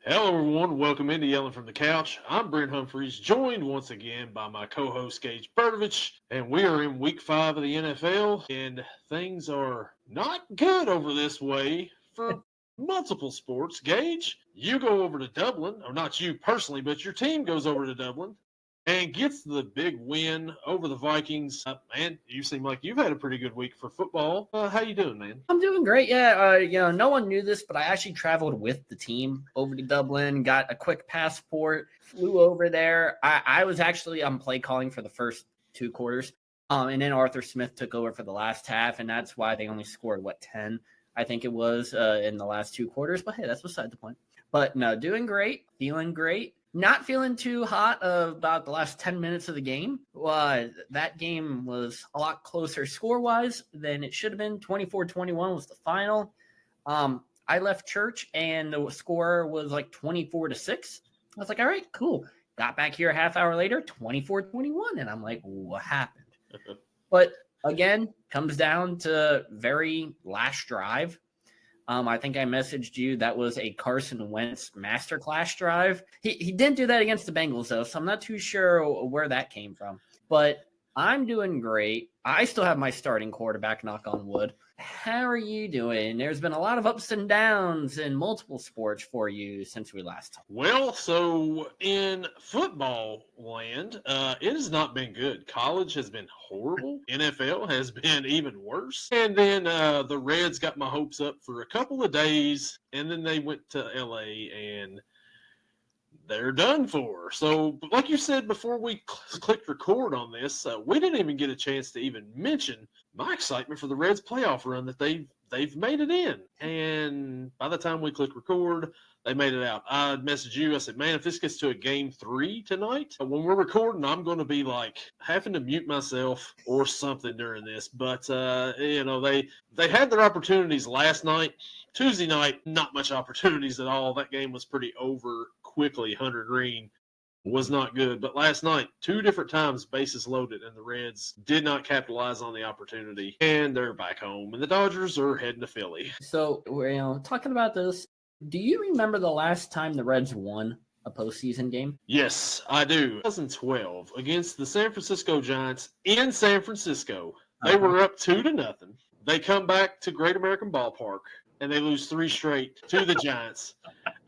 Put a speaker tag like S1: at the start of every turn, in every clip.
S1: Hello, everyone. Welcome into Yelling from the Couch. I'm Brent Humphreys, joined once again by my co-host Gage Bertovich, and we are in Week 5 of the NFL, and things are not good over this way for multiple sports. Gage, you go over to Dublin, or not you personally, but your team goes over to Dublin and gets the big win over the Vikings. Man, you seem like you've had a pretty good week for football. How you doing, man?
S2: I'm doing great. Yeah, no one knew this, but I actually traveled with the team over to Dublin, got a quick passport, flew over there. I was actually play calling for the first two quarters, and then Arthur Smith took over for the last half, and that's why they only scored 10, I think it was, in the last two quarters. But hey, that's beside the point. But no, doing great, feeling great. Not feeling too hot about the last 10 minutes of the game. That game was a lot closer score-wise than it should have been. 24-21 was the final. I left church, and the score was like 24-6. I was like, all right, cool. Got back here a half hour later, 24-21, and I'm like, what happened? But again, comes down to very last drive. I think I messaged you that was a Carson Wentz masterclass drive. He didn't do that against the Bengals, though, so I'm not too sure where that came from. But I'm doing great. I still have my starting quarterback, knock on wood. How are you doing? There's been a lot of ups and downs in multiple sports for you since we last talked.
S1: Well, so in football land, it has not been good. College has been horrible. NFL has been even worse. And then the Reds got my hopes up for a couple of days, and then they went to LA and they're done for. So, like you said before we clicked record on this, we didn't even get a chance to even mention my excitement for the Reds playoff run that they've made it in. And by the time we click record, they made it out. I messaged you. I said, man, if this gets to a game 3 tonight, when we're recording, I'm going to be like having to mute myself or something during this. But, they had their opportunities last night. Tuesday night, not much opportunities at all. That game was pretty over quickly. Hunter Green was not good. But last night, 2 different times, bases loaded, and the Reds did not capitalize on the opportunity. And they're back home, and the Dodgers are heading to Philly.
S2: So we're talking about this. Do you remember the last time the Reds won a postseason game?
S1: Yes, I do. 2012 against the San Francisco Giants in San Francisco. They were up 2-0. They come back to Great American Ballpark, and they lose 3 straight to the Giants.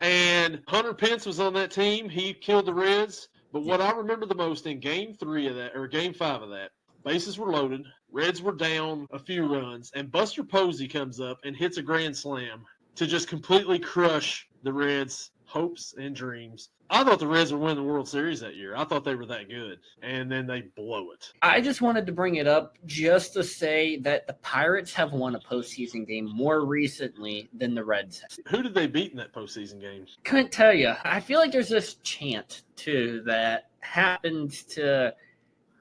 S1: And Hunter Pence was on that team. He killed the Reds. But what I remember the most in game 3 of that, or game 5 of that, bases were loaded, Reds were down a few runs, and Buster Posey comes up and hits a grand slam to just completely crush the Reds' hopes and dreams. I thought the Reds would win the World Series that year. I thought they were that good, and then they blow it.
S2: I just wanted to bring it up just to say that the Pirates have won a postseason game more recently than the Reds have.
S1: Who did they beat in that postseason game?
S2: Couldn't tell you. I feel like there's this chant, too, that happens to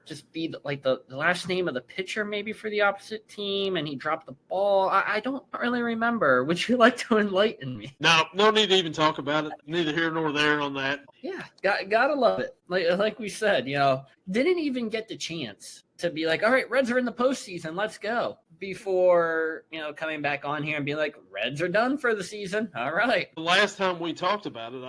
S2: just be the last name of the pitcher maybe for the opposite team, and he dropped the ball. I don't really remember. Would you like to enlighten me?
S1: No need to even talk about it. Neither here nor there on that.
S2: Yeah, gotta love it. Like we said, didn't even get the chance to be like, all right, Reds are in the postseason, let's go. Before, coming back on here and being like, Reds are done for the season. All right.
S1: The last time we talked about it,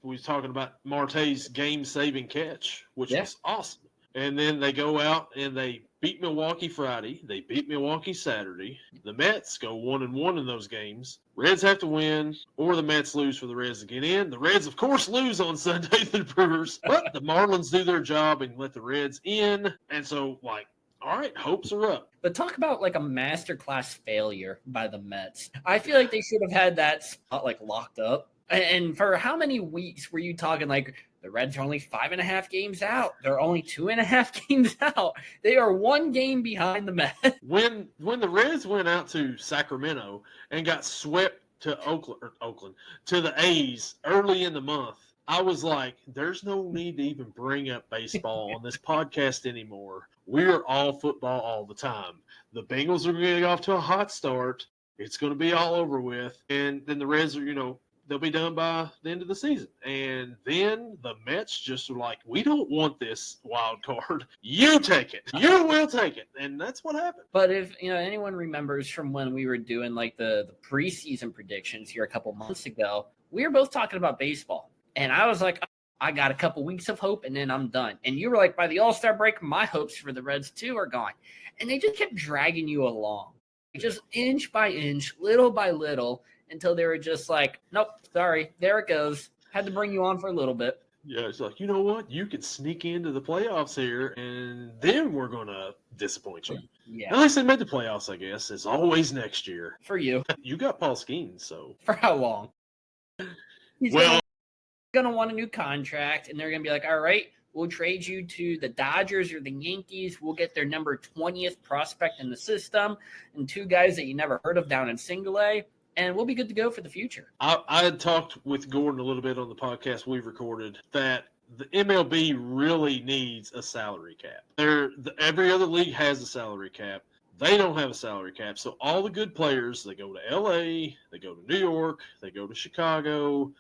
S1: we was talking about Marte's game-saving catch, which was awesome. And then they go out and they beat Milwaukee Friday. They beat Milwaukee Saturday. The Mets go 1-1 in those games. Reds have to win, or the Mets lose for the Reds to get in. The Reds, of course, lose on Sunday to the Brewers. But the Marlins do their job and let the Reds in. And so, all right, hopes are up.
S2: But talk about a masterclass failure by the Mets. I feel like they should have had that spot locked up. And for how many weeks were you talking the Reds are only 5.5 games out? They're only 2.5 games out. They are 1 game behind the Mets.
S1: When the Reds went out to Sacramento and got swept to Oakland to the A's early in the month, I was like, there's no need to even bring up baseball on this podcast anymore. We're all football all the time. The Bengals are going to get off to a hot start. It's going to be all over with. And then the Reds are, they'll be done by the end of the season. And then the Mets just were like, we don't want this wild card. You take it. You will take it. And that's what happened.
S2: But if anyone remembers from when we were doing like the preseason predictions here a couple months ago, we were both talking about baseball. And I was like, I got a couple weeks of hope and then I'm done. And you were like, by the All-Star break, my hopes for the Reds too are gone. And they just kept dragging you along, just inch by inch, little by little, until they were just like, nope, sorry, there it goes. Had to bring you on for a little bit.
S1: Yeah, it's like, you know what? You could sneak into the playoffs here, and then we're going to disappoint you.
S2: Yeah.
S1: At least they made the playoffs, I guess. It's always next year.
S2: For you.
S1: You got Paul Skeens, so.
S2: For how long? He's going to want a new contract, and they're going to be like, all right, we'll trade you to the Dodgers or the Yankees. We'll get their number 20th prospect in the system and two guys that you never heard of down in single A, and we'll be good to go for the future.
S1: I had talked with Gordon a little bit on the podcast we recorded that the MLB really needs a salary cap. Every other league has a salary cap. They don't have a salary cap. So all the good players, they go to L.A., they go to New York, they go to Chicago,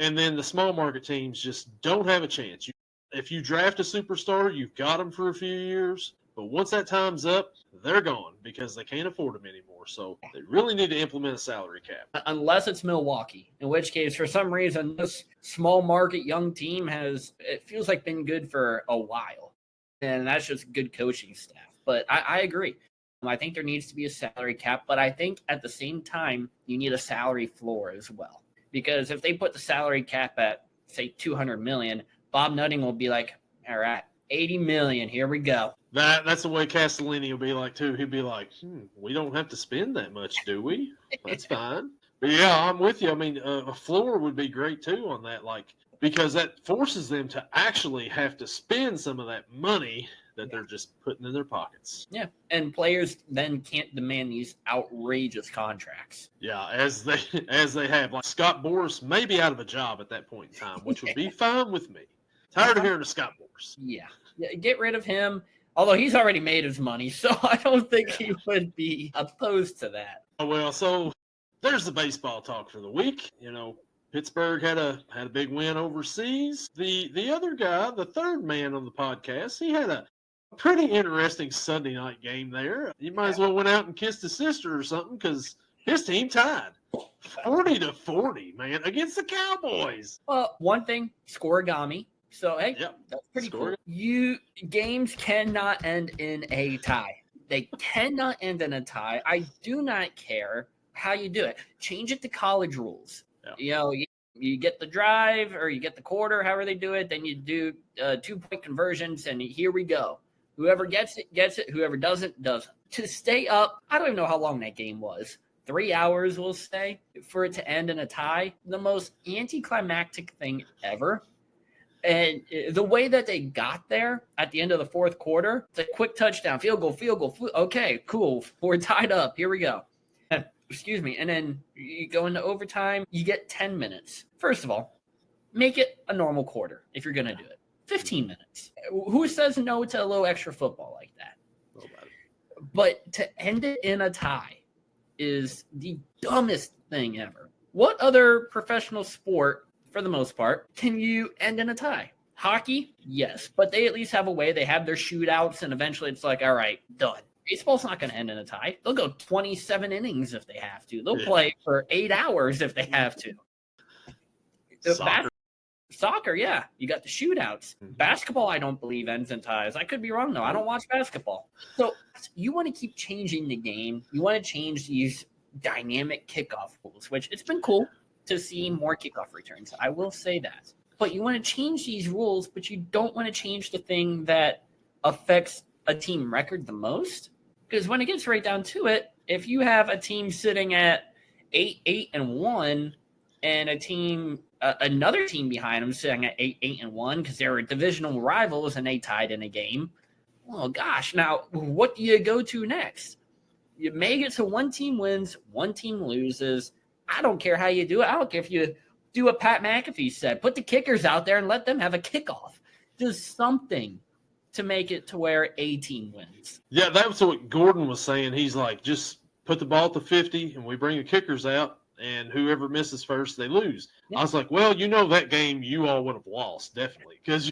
S1: and then the small market teams just don't have a chance. If you draft a superstar, you've got them for a few years. But once that time's up, they're gone because they can't afford them anymore. So they really need to implement a salary cap.
S2: Unless it's Milwaukee, in which case, for some reason, this small market young team it feels like been good for a while. And that's just good coaching staff. But I agree. I think there needs to be a salary cap. But I think at the same time, you need a salary floor as well. Because if they put the salary cap at, say, $200 million, Bob Nutting will be like, all right, $80 million, here we go.
S1: That's the way Castellini will be like, too. He'll be like, we don't have to spend that much, do we? That's fine. But, yeah, I'm with you. I mean, a floor would be great, too, on that, because that forces them to actually have to spend some of that money that they're just putting in their pockets.
S2: Yeah, and players then can't demand these outrageous contracts.
S1: Yeah, as they have. Like Scott Boras may be out of a job at that point in time, which would be fine with me. Tired of hearing of Scott Boras.
S2: Yeah, get rid of him. Although he's already made his money, so I don't think he would be opposed to that.
S1: Well, so there's the baseball talk for the week. Pittsburgh had a big win overseas. The other guy, the third man on the podcast, he had a pretty interesting Sunday night game there. He might as well went out and kissed his sister or something because his team tied 40-40, man, against the Cowboys.
S2: Well, one thing, scoregami. So, hey, that's pretty cool. Games cannot end in a tie. They cannot end in a tie. I do not care how you do it. Change it to college rules. Yeah. You get the drive or you get the quarter, however they do it. Then you do 2-point conversions, and here we go. Whoever gets it, gets it. Whoever doesn't, doesn't. To stay up, I don't even know how long that game was. 3 hours, we'll say, for it to end in a tie. The most anticlimactic thing ever. And the way that they got there at the end of the fourth quarter, it's a quick touchdown, field goal. Okay, cool. We're tied up. Here we go. Excuse me. And then you go into overtime. You get 10 minutes. First of all, make it a normal quarter if you're going to do it. 15 minutes. Who says no to a little extra football like that?
S1: Nobody.
S2: But to end it in a tie is the dumbest thing ever. What other professional sport, for the most part, can you end in a tie? Hockey? Yes. But they at least have a way. They have their shootouts, and eventually it's like, all right, done. Baseball's not going to end in a tie. They'll go 27 innings if they have to. They'll play for 8 hours if they have to. Soccer, yeah. You got the shootouts. Basketball, I don't believe ends in ties. I could be wrong, though. I don't watch basketball. So you want to keep changing the game. You want to change these dynamic kickoff rules, which it's been cool to see more kickoff returns. I will say that. But you want to change these rules, but you don't want to change the thing that affects a team record the most. Because when it gets right down to it, if you have a team sitting at 8-1 and a team, another team behind them sitting at 8-1 because they were divisional rivals and they tied in a game, well, gosh, now what do you go to next? You make it so one team wins, one team loses. I don't care how you do it. I don't care if you do what Pat McAfee said. Put the kickers out there and let them have a kickoff. Just something to make it to where a team wins.
S1: Yeah, that was what Gordon was saying. He's like, just put the ball at the 50 and we bring the kickers out and whoever misses first, they lose.
S2: Yeah.
S1: I was like, well, that game you all would have lost, definitely, because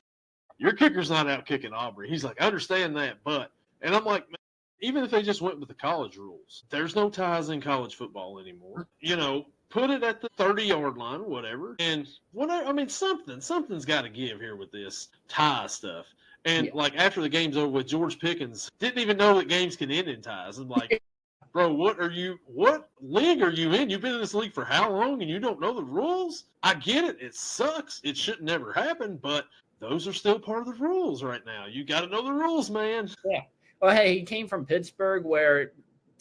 S1: your kicker's not out kicking Aubrey. He's like, I understand that, but, and I'm like, man, even if they just went with the college rules, there's no ties in college football anymore. Put it at the 30-yard line, whatever. And whatever, I mean, something's got to give here with this tie stuff. And like after the game's over with, George Pickens didn't even know that games can end in ties. I'm like, bro, what league are you in? You've been in this league for how long and you don't know the rules? I get it. It sucks. It should never happen, but those are still part of the rules right now. You got to know the rules, man.
S2: Yeah. Well, hey, he came from Pittsburgh, where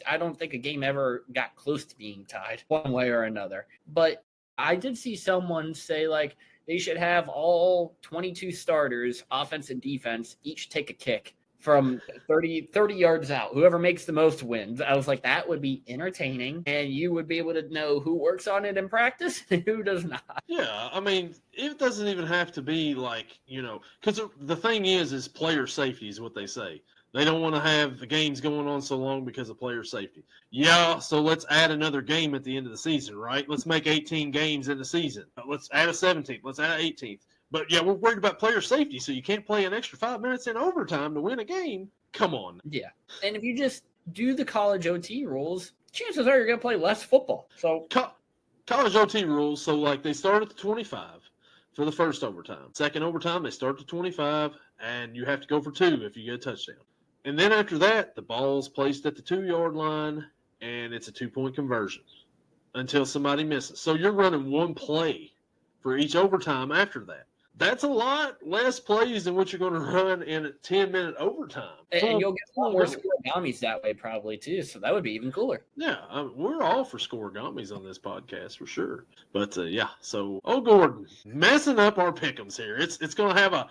S2: I don't think a game ever got close to being tied one way or another. But I did see someone say, like, they should have all 22 starters, offense and defense, each take a kick from 30 yards out. Whoever makes the most wins. I was like, that would be entertaining, and you would be able to know who works on it in practice and who does not.
S1: Yeah, I mean, it doesn't even have to be like, because the thing is player safety is what they say. They don't want to have the games going on so long because of player safety. Yeah, so let's add another game at the end of the season, right? Let's make 18 games in the season. Let's add a 17th. Let's add an 18th. But, yeah, we're worried about player safety, so you can't play an extra 5 minutes in overtime to win a game. Come on.
S2: Yeah, and if you just do the college OT rules, chances are you're going to play less football. So
S1: college OT rules, so, like, they start at the 25 for the first overtime. Second overtime, they start at 25, and you have to go for 2 if you get a touchdown. And then after that, the ball's placed at the 2-yard line, and it's a 2-point conversion until somebody misses. So you're running one play for each overtime after that. That's a lot less plays than what you're going to run in a 10-minute overtime.
S2: And you'll get a lot more scoregamis that way probably too, so that would be even cooler.
S1: Yeah, we're all for scoregamis on this podcast for sure. But, yeah, so, Gordon, messing up our pick'ems here. It's going to have a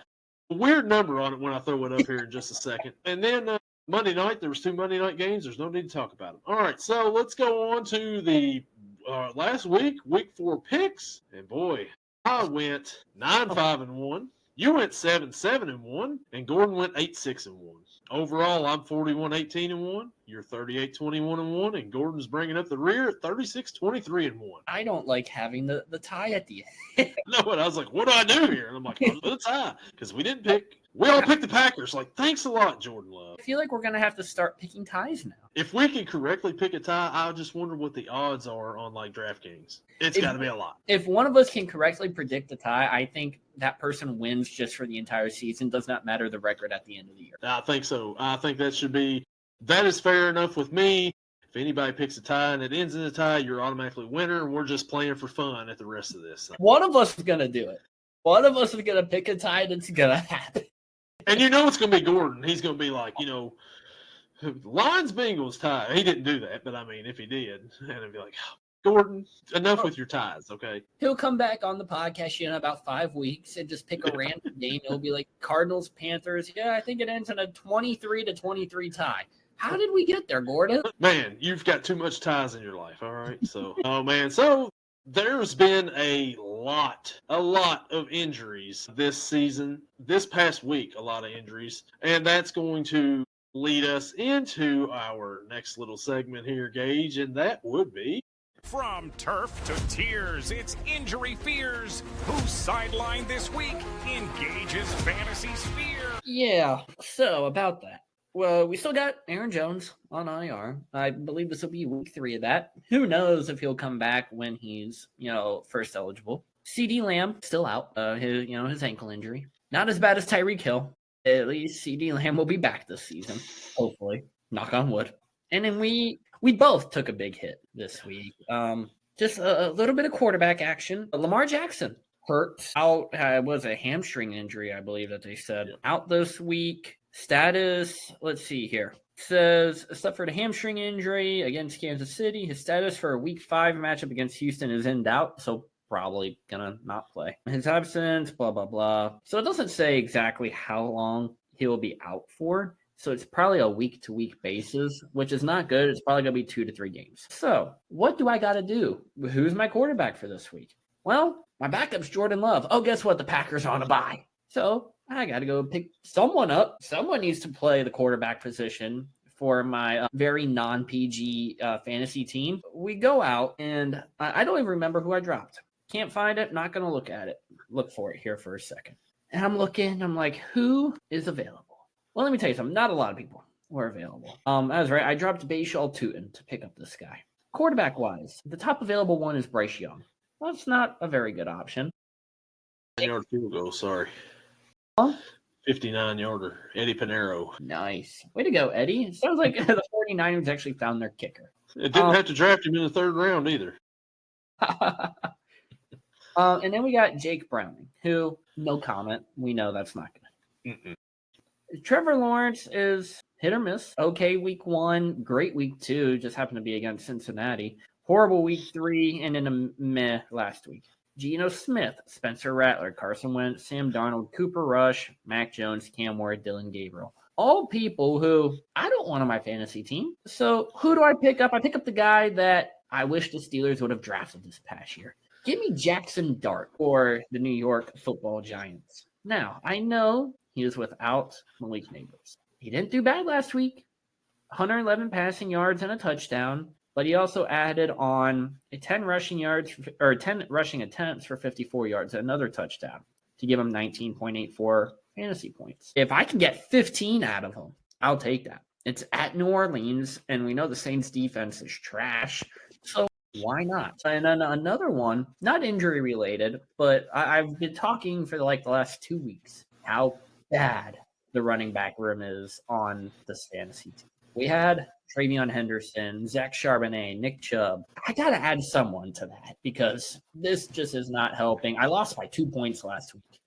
S1: weird number on it when I throw it up here in just a second. And then Monday night, there was 2 Monday night games. There's no need to talk about them. All right, so let's go on to the last week 4 picks. And boy, I went 9-5-1. You went 7-7-1, and Gordon went 8-6-1. Overall, I'm 41-18-1. You're 38-21-1, and Gordon's bringing up the rear at 36-23-1.
S2: I don't like having the tie at the end.
S1: No, and I was like, what do I do here? And I'm like, I'm the tie, because we all picked the Packers. Like, thanks a lot, Jordan Love.
S2: I feel like we're going to have to start picking ties now.
S1: If we can correctly pick a tie, I just wonder what the odds are on, like, DraftKings. It's got to be a lot.
S2: If one of us can correctly predict a tie, I think that person wins just for the entire season. Does not matter the record at the end of the year.
S1: I think so. I think that is fair enough with me. If anybody picks a tie and it ends in a tie, you're automatically winner. We're just playing for fun at the rest of this.
S2: One of us is going to do it. One of us is going to pick a tie and it's going to happen.
S1: And it's going to be Gordon. He's going to be like, Lions-Bengals tie. He didn't do that, but I mean, if he did, and it'd be like, Gordon, enough with your ties, okay?
S2: He'll come back on the podcast in about 5 weeks and just pick a random game. It'll be like Cardinals, Panthers. Yeah, I think it ends in a 23-23 tie. How did we get there, Gordon?
S1: Man, you've got too much ties in your life, all right? So, so there's been a lot of injuries this season. This past week, a lot of injuries. And that's going to lead us into our next little segment here, Gage, and that would be...
S3: From turf to tears, it's Injury Fears. Who's sidelined this week in Gage's fantasy sphere?
S2: Yeah, so about that. Well, we still got Aaron Jones on IR. I believe this will be week 3 of that. Who knows if he'll come back when he's, first eligible. CD Lamb still out. His ankle injury. Not as bad as Tyreek Hill. At least CD Lamb will be back this season. Hopefully. Knock on wood. And then we both took a big hit this week. Just a little bit of quarterback action. Lamar Jackson hurt. Out. Was a hamstring injury, I believe that they said. Out this week. Status, let's see here. It says, suffered a hamstring injury against Kansas City. His status for a week 5 matchup against Houston is in doubt, so probably gonna not play. His absence, blah, blah, blah. So it doesn't say exactly how long he will be out for. So it's probably a week-to-week basis, which is not good. It's probably going to be 2 to 3 games. So what do I got to do? Who's my quarterback for this week? Well, my backup's Jordan Love. Oh, guess what? The Packers are on a bye. So I got to go pick someone up. Someone needs to play the quarterback position for my very non-PG fantasy team. We go out, and I don't even remember who I dropped. Can't find it. Not going to look at it. Look for it here for a second. And I'm looking. I'm like, who is available? Well, let me tell you something. Not a lot of people were available. I was right. I dropped Bayshall Tootin to pick up this guy. Quarterback-wise, the top available one is Bryce Young. Well, it's not a very good option.
S1: 9-yard field goal, sorry.
S2: Huh?
S1: 59-yarder, Eddie Pinero.
S2: Nice. Way to go, Eddie. It sounds like the 49ers actually found their kicker.
S1: It didn't have to draft him in the third round either.
S2: And then we got Jake Browning, who, no comment. We know that's not good. Trevor Lawrence is hit or miss. Okay, week 1, great week 2, just happened to be against Cincinnati. Horrible week 3, and then a meh last week. Geno Smith, Spencer Rattler, Carson Wentz, Sam Darnold, Cooper Rush, Mac Jones, Cam Ward, Dylan Gabriel. All people who I don't want on my fantasy team. So who do I pick up? I pick up the guy that I wish the Steelers would have drafted this past year. Give me Jackson Dart or the New York Football Giants. Now, I know he is without Malik Nabers. He didn't do bad last week. 111 passing yards and a touchdown. But he also added on 10 rushing attempts for 54 yards and another touchdown to give him 19.84 fantasy points. If I can get 15 out of him, I'll take that. It's at New Orleans, and we know the Saints defense is trash. So why not? And then another one, not injury related, but I've been talking for the last 2 weeks how bad the running back room is on this fantasy team. We had Travion Henderson, Zach Charbonnet, Nick Chubb. I got to add someone to that because this just is not helping. I lost by 2 points last week.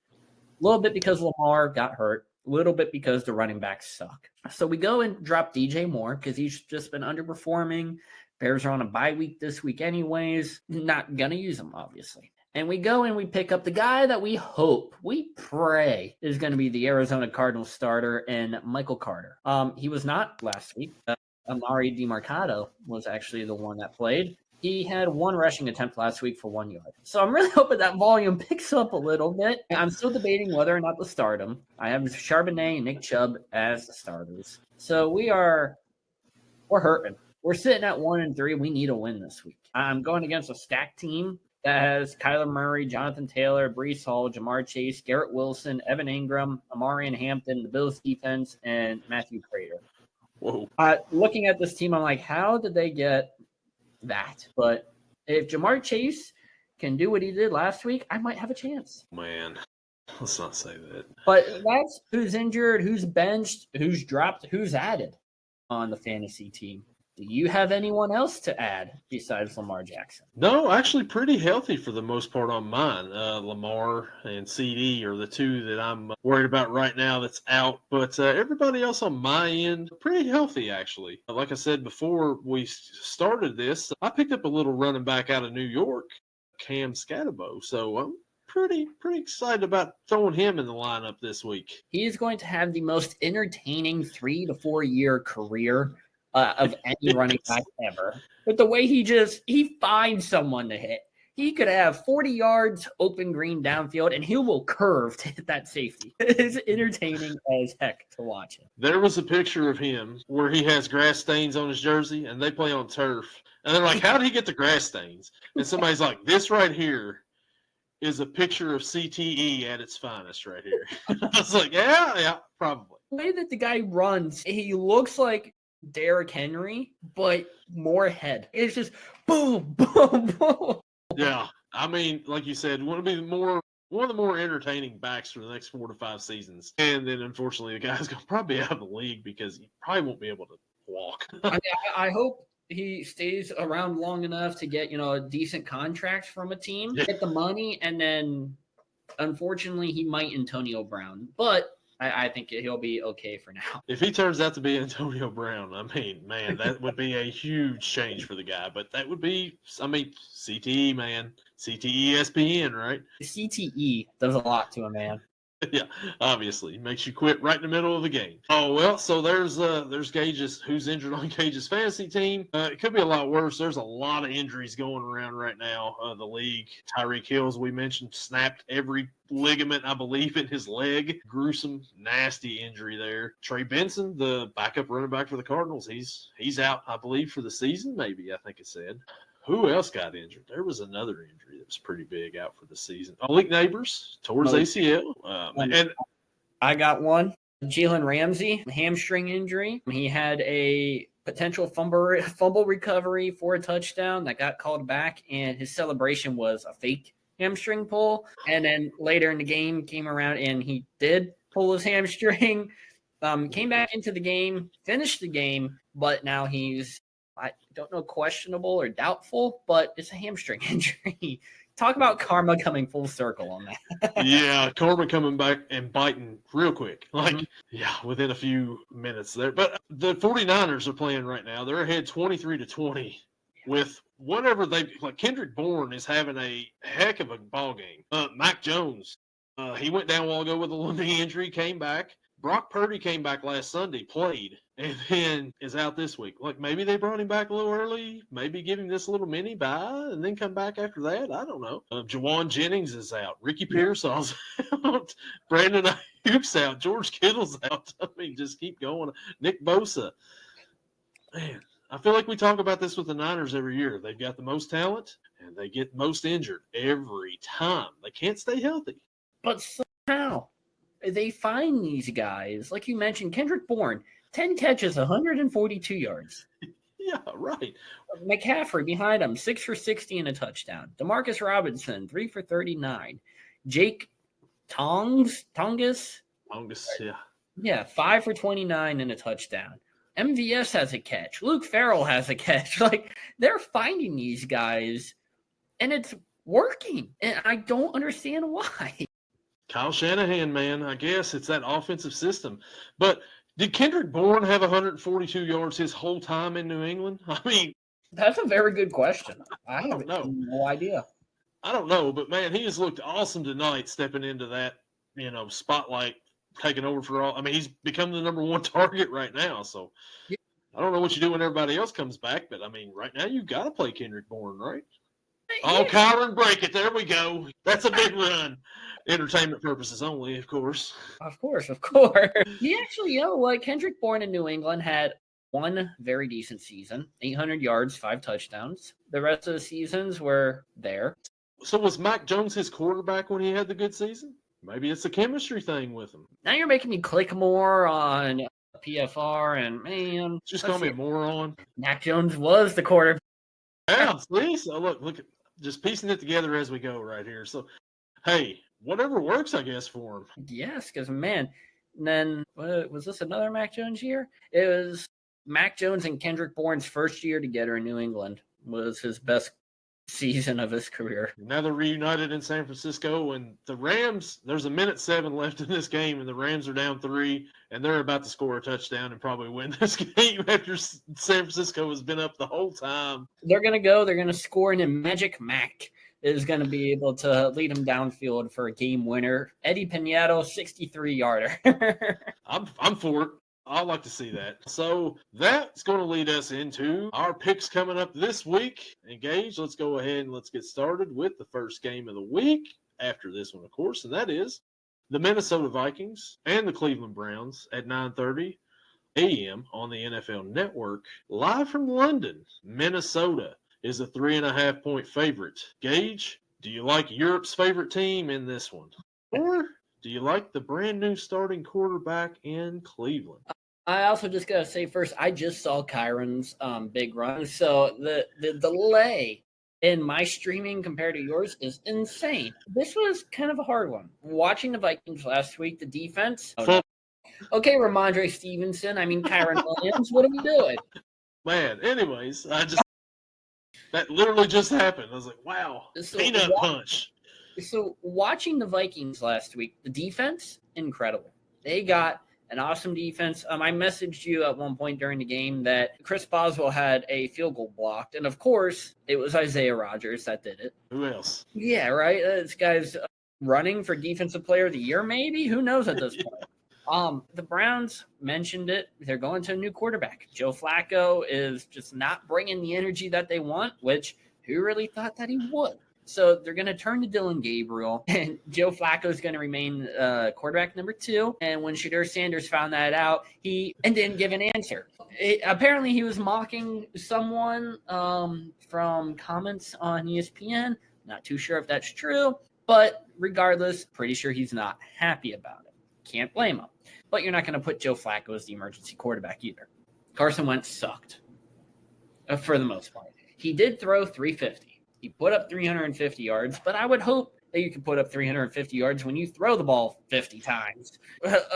S2: A little bit because Lamar got hurt. A little bit because the running backs suck. So we go and drop DJ Moore because he's just been underperforming. Bears are on a bye week this week anyways. Not going to use him, obviously. And we go and we pick up the guy that we hope, we pray, is going to be the Arizona Cardinals starter and Michael Carter. He was not last week. Amari DeMarcado was actually the one that played. He had 1 rushing attempt last week for 1 yard. So I'm really hoping that volume picks up a little bit. I'm still debating whether or not to start him. I have Charbonnet and Nick Chubb as the starters. So we're hurting. We're sitting at 1-3. We need a win this week. I'm going against a stacked team that has Kyler Murray, Jonathan Taylor, Breece Hall, Jamar Chase, Garrett Wilson, Evan Ingram, Amarian Hampton, the Bills defense, and Matthew Prater.
S1: Whoa.
S2: Looking at this team, I'm like, how did they get that? But if Jamar Chase can do what he did last week, I might have a chance.
S1: Man, let's not say that.
S2: But that's who's injured, who's benched, who's dropped, who's added on the fantasy team. Do you have anyone else to add besides Lamar Jackson?
S1: No, actually pretty healthy for the most part on mine. Lamar and CD are the two that I'm worried about right now that's out. But everybody else on my end, pretty healthy, actually. Like I said before we started this, I picked up a little running back out of New York, Cam Scatterbo. So I'm pretty excited about throwing him in the lineup this week.
S2: He is going to have the most entertaining 3 to 4 year career of any running back ever. But the way he finds someone to hit. He could have 40 yards open green downfield, and he will curve to hit that safety. It's entertaining as heck to watch him.
S1: There was a picture of him where he has grass stains on his jersey, and they play on turf. And they're like, how did he get the grass stains? And somebody's like, this right here is a picture of CTE at its finest right here. I was like, yeah, probably.
S2: The way that the guy runs, he looks like Derrick Henry, but more head. It's just boom, boom, boom.
S1: Yeah, I mean, like you said, one of the more entertaining backs for the next 4 to 5 seasons. And then, unfortunately, the guy's going to probably be out of the league because he probably won't be able to walk.
S2: I hope he stays around long enough to get, a decent contract from a team, get the money, and then, unfortunately, he might Antonio Brown. But I think he'll be okay for now.
S1: If he turns out to be Antonio Brown, I mean, man, that would be a huge change for the guy. But that would be, CTE, man. CTE ESPN, right?
S2: CTE does a lot to a man.
S1: Yeah, obviously makes you quit right in the middle of the game. Oh well, so there's Gage's who's injured on Gage's fantasy team. It could be a lot worse. There's a lot of injuries going around right now. The league. Tyreek Hill, as we mentioned, snapped every ligament I believe in his leg. Gruesome, nasty injury there. Trey Benson, the backup running back for the Cardinals, he's out I believe for the season. Maybe I think it said. Who else got injured? There was another injury that was pretty big out for the season. Malik Neighbors towards ACL. And
S2: I got one. Jalen Ramsey, hamstring injury. He had a potential fumble recovery for a touchdown that got called back, and his celebration was a fake hamstring pull. And then later in the game came around, and he did pull his hamstring. Came back into the game, finished the game, but now he's, I don't know, questionable or doubtful, but it's a hamstring injury. Talk about karma coming full circle on that.
S1: Yeah, karma coming back and biting real quick. Yeah, within a few minutes there. But the 49ers are playing right now. They're ahead 23-20 with whatever Kendrick Bourne is having a heck of a ball game. Mac Jones, he went down a while ago with a little knee injury, came back. Brock Purdy came back last Sunday, played, and then is out this week. Maybe they brought him back a little early, maybe give him this little mini bye, and then come back after that. I don't know. Jawan Jennings is out. Ricky Pearsall's out. Brandon Ayuk's out. George Kittle's out. I mean, just keep going. Nick Bosa. Man, I feel like we talk about this with the Niners every year. They've got the most talent, and they get most injured every time. They can't stay healthy.
S2: But somehow they find these guys, like you mentioned, Kendrick Bourne, 10 catches, 142 yards.
S1: Yeah, right.
S2: McCaffrey behind him, 6 for 60 and a touchdown. Demarcus Robinson, 3 for 39. Jake Tongus,
S1: yeah.
S2: Yeah, 5 for 29 and a touchdown. MVS has a catch. Luke Farrell has a catch. They're finding these guys, and it's working. And I don't understand why.
S1: Kyle Shanahan, man, I guess it's that offensive system. But did Kendrick Bourne have 142 yards his whole time in New England? I mean,
S2: that's a very good question. I
S1: don't know.
S2: No idea.
S1: I don't know, but man, he has looked awesome tonight, stepping into that, spotlight, taking over for all. I mean, he's become the number one target right now. So yeah. I don't know what you do when everybody else comes back, but I mean, right now you got to play Kendrick Bourne, right? Oh, Kyron, break it. There we go. That's a big run. Entertainment purposes only, of course.
S2: Of course. He actually, Kendrick Bourne in New England had one very decent season, 800 yards, 5 touchdowns. The rest of the seasons were there.
S1: So was Mac Jones his quarterback when he had the good season? Maybe it's a chemistry thing with him.
S2: Now you're making me click more on PFR, and man.
S1: Just call me a moron.
S2: Mac Jones was the quarterback.
S1: Yeah, see? So look, just piecing it together as we go right here. So, hey, whatever works, I guess, for him.
S2: Yes, because, man, and then was this another Mac Jones year? It was Mac Jones and Kendrick Bourne's first year together in New England was his best season of his career.
S1: Now they're reunited in San Francisco, and the Rams, there's 1:07 left in this game, and the Rams are down 3, and they're about to score a touchdown and probably win this game after San Francisco has been up the whole time.
S2: They're going to score, and then Magic Mac is going to be able to lead them downfield for a game winner. Eddie Pinedo, 63-yarder.
S1: I'm for it. I'd like to see that. So that's going to lead us into our picks coming up this week. And Gage, let's go ahead and let's get started with the first game of the week after this one, of course, and that is the Minnesota Vikings and the Cleveland Browns at 9:30 a.m. on the NFL Network. Live from London, Minnesota is a 3.5-point favorite. Gage, do you like Europe's favorite team in this one? Or do you like the brand new starting quarterback in Cleveland?
S2: I also just got to say first, I just saw Kyron's big run. So the delay in my streaming compared to yours is insane. This was kind of a hard one. Watching the Vikings last week, the defense. Okay, Ramondre Stevenson. I mean, Kyron Williams. What are we doing?
S1: Man, anyways, that literally just happened. I was like, wow, peanut punch.
S2: So watching the Vikings last week, the defense, incredible. They got an awesome defense. I messaged you at one point during the game that Chris Boswell had a field goal blocked. And, of course, it was Isaiah Rodgers that did it.
S1: Who else?
S2: Yeah, right? This guy's running for Defensive Player of the Year, maybe? Who knows at this point? The Browns mentioned it. They're going to a new quarterback. Joe Flacco is just not bringing the energy that they want, which who really thought that he would? So they're going to turn to Dylan Gabriel, and Joe Flacco is going to remain quarterback number 2. And when Shedeur Sanders found that out, he didn't give an answer. Apparently, he was mocking someone from comments on ESPN. Not too sure if that's true, but regardless, pretty sure he's not happy about it. Can't blame him. But you're not going to put Joe Flacco as the emergency quarterback either. Carson Wentz sucked for the most part. He did throw 350. He put up 350 yards, but I would hope that you can put up 350 yards when you throw the ball 50 times.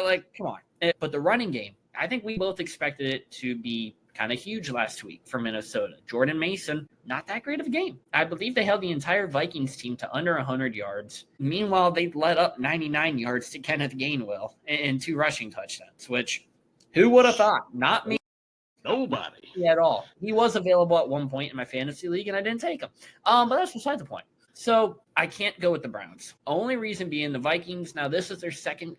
S2: Like, come on. But the running game, I think we both expected it to be kind of huge last week for Minnesota. Jordan Mason, not that great of a game. I believe they held the entire Vikings team to under 100 yards. Meanwhile, they let up 99 yards to Kenneth Gainwell and 2 rushing touchdowns, which who would have thought? Not me.
S1: Nobody.
S2: At all. He was available at one point in my fantasy league, and I didn't take him. But that's beside the point. So I can't go with the Browns. Only reason being the Vikings, now this is their second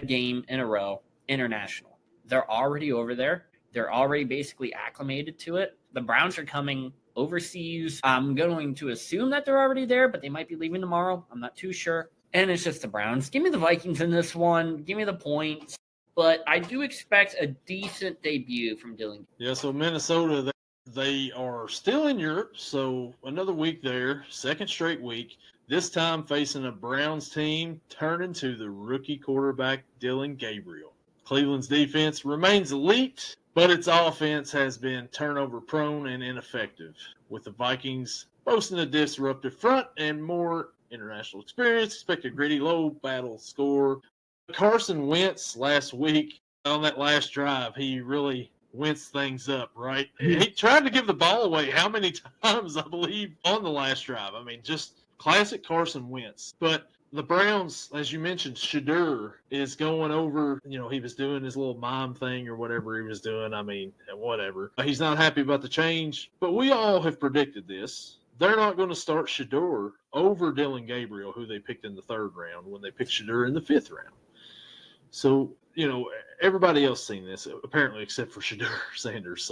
S2: game in a row, international. They're already over there. They're already basically acclimated to it. The Browns are coming overseas. I'm going to assume that they're already there, but they might be leaving tomorrow. I'm not too sure. And it's just the Browns. Give me the Vikings in this one. Give me the points. But I do expect a decent debut from Dylan.
S1: Yeah, so Minnesota, they are still in Europe, so another week there, second straight week, this time facing a Browns team turning to the rookie quarterback Dylan Gabriel. Cleveland's defense remains elite, but its offense has been turnover-prone and ineffective, with the Vikings boasting a disruptive front and more international experience. Expect a gritty, low-battle score. Carson Wentz last week on that last drive, he really winced things up, right? He tried to give the ball away how many times, I believe, on the last drive. I mean, just classic Carson Wentz. But the Browns, as you mentioned, Shedeur is going over, he was doing his little mime thing or whatever he was doing. I mean, whatever. He's not happy about the change, but we all have predicted this. They're not going to start Shedeur over Dylan Gabriel, who they picked in the 3rd round, when they picked Shedeur in the 5th round. So, everybody else seen this, apparently, except for Shedeur Sanders.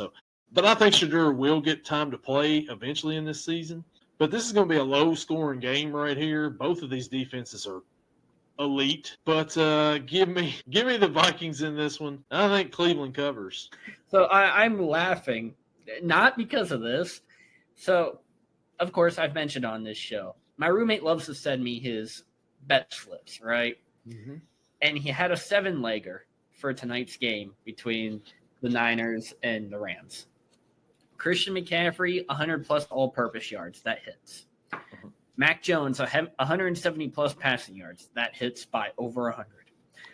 S1: But I think Shedeur will get time to play eventually in this season. But this is going to be a low-scoring game right here. Both of these defenses are elite. But give me the Vikings in this one. I think Cleveland covers.
S2: So I'm laughing, not because of this. So, of course, I've mentioned on this show, my roommate loves to send me his bet slips, right? Mm-hmm. And he had a 7-legger for tonight's game between the Niners and the Rams. Christian McCaffrey, 100-plus all-purpose yards. That hits. Mm-hmm. Mac Jones, 170-plus passing yards. That hits by over 100.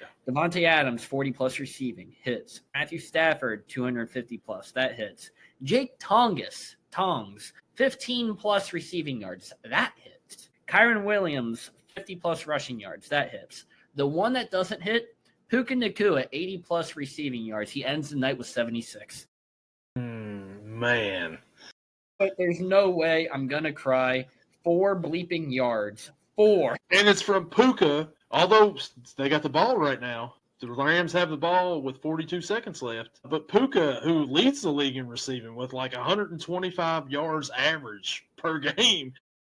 S2: Yeah. Devontae Adams, 40-plus receiving. Hits. Matthew Stafford, 250-plus. That hits. Jake Tongs, 15-plus receiving yards. That hits. Kyron Williams, 50-plus rushing yards. That hits. The one that doesn't hit, Puka Nacua, 80-plus receiving yards. He ends the night with 76.
S1: Man.
S2: But there's no way I'm going to cry. 4 bleeping yards. 4.
S1: And it's from Puka, although they got the ball right now. The Rams have the ball with 42 seconds left. But Puka, who leads the league in receiving with like 125 yards average per game,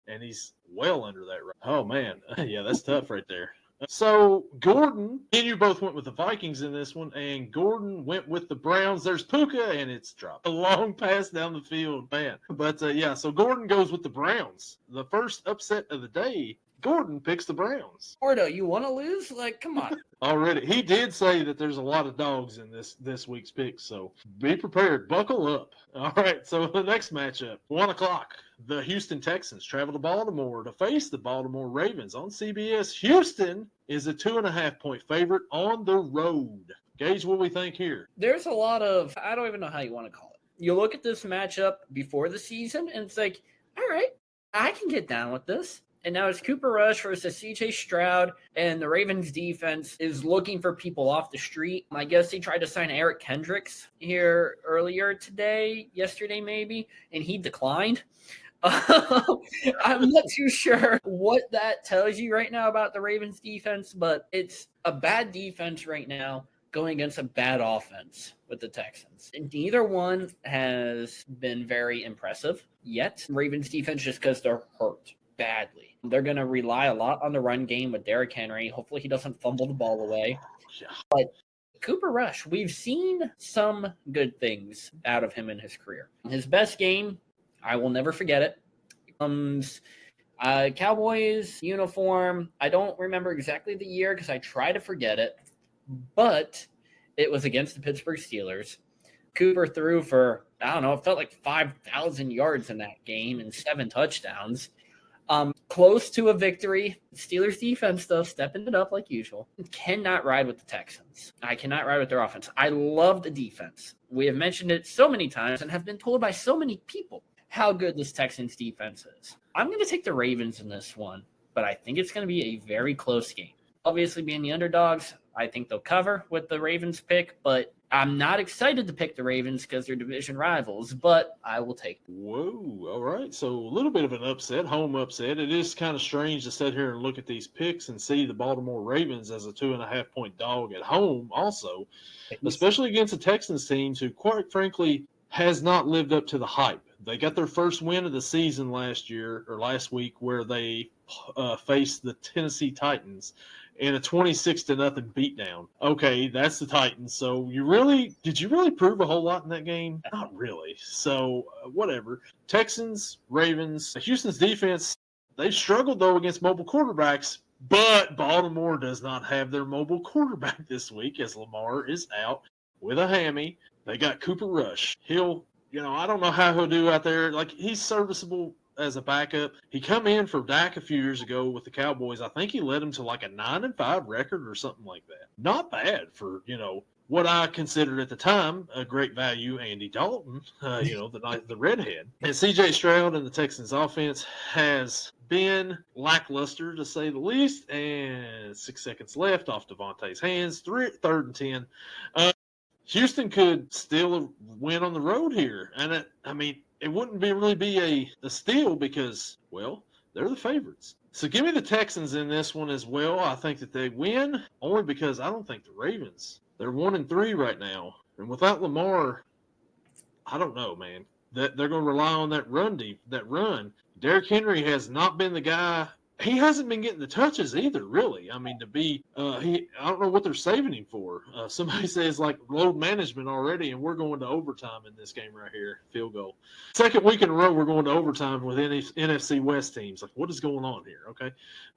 S1: and he's well under that. Oh, man. Yeah, that's tough right there. So, Gordon, and you both went with the Vikings in this one, and Gordon went with the Browns. There's Puka, and it's dropped. A long pass down the field, man. But, so Gordon goes with the Browns. The first upset of the day, Gordon picks the Browns.
S2: Gordo, you want to lose? Like, come on.
S1: Already. He did say that there's a lot of dogs in this week's picks, so be prepared. Buckle up. All right, so the next matchup, 1 o'clock. The Houston Texans travel to Baltimore to face the Baltimore Ravens on CBS. Houston is a 2.5-point favorite on the road. Gage, what do we think here?
S2: There's a lot of, I don't even know how you want to call it. You look at this matchup before the season, and it's like, all right, I can get down with this. And now it's Cooper Rush versus C.J. Stroud, and the Ravens defense is looking for people off the street. I guess they tried to sign Eric Kendricks here earlier today, yesterday maybe, and he declined. I'm not too sure what that tells you right now about the Ravens defense, but it's a bad defense right now going against a bad offense with the Texans. And neither one has been very impressive yet. Ravens defense just because they're hurt badly. They're going to rely a lot on the run game with Derrick Henry. Hopefully he doesn't fumble the ball away.
S1: Yeah.
S2: But Cooper Rush, we've seen some good things out of him in his career. His best game, I will never forget it, comes Cowboys uniform. I don't remember exactly the year because I try to forget it, but it was against the Pittsburgh Steelers. Cooper threw for, I don't know, it felt like 5,000 yards in that game and 7 touchdowns. Close to a victory. Steelers defense, though, stepping it up like usual. Cannot ride with the Texans. I cannot ride with their offense. I love the defense. We have mentioned it so many times and have been told by so many people how good this Texans defense is. I'm going to take the Ravens in this one, but I think it's going to be a very close game. Obviously, being the underdogs, I think they'll cover with the Ravens pick, but I'm not excited to pick the Ravens because they're division rivals, but I will take them.
S1: Whoa, all right. So a little bit of an upset, home upset. It is kind of strange to sit here and look at these picks and see the Baltimore Ravens as a 2.5-point dog at home also, especially against the Texans teams who, quite frankly, has not lived up to the hype. They got their first win of the season last week where they faced the Tennessee Titans in a 26-0 beatdown. Okay, that's the Titans. So did you really prove a whole lot in that game? Not really. So whatever. Texans, Ravens, Houston's defense, they've struggled though against mobile quarterbacks, but Baltimore does not have their mobile quarterback this week as Lamar is out with a hammy. They got Cooper Rush. I don't know how he'll do out there. Like, he's serviceable as a backup. He come in for Dak a few years ago with the Cowboys. I think he led him to like a 9-5 record or something like that. Not bad for, what I considered at the time a great value, Andy Dalton, the redhead. And C.J. Stroud and the Texans offense has been lackluster, to say the least. And 6 seconds left off Devontae's hands. 3rd and 10. Houston could still win on the road here. And it wouldn't really be a steal because, well, they're the favorites. So give me the Texans in this one as well. I think that they win only because I don't think the Ravens, they're 1-3 right now. And without Lamar, I don't know, man. That they're going to rely on that run. Derrick Henry has not been the guy. He hasn't been getting the touches either, really. I don't know what they're saving him for. Somebody says like load management already, and we're going to overtime in this game right here, field goal. Second week in a row, we're going to overtime with NFC West teams. Like, what is going on here? Okay,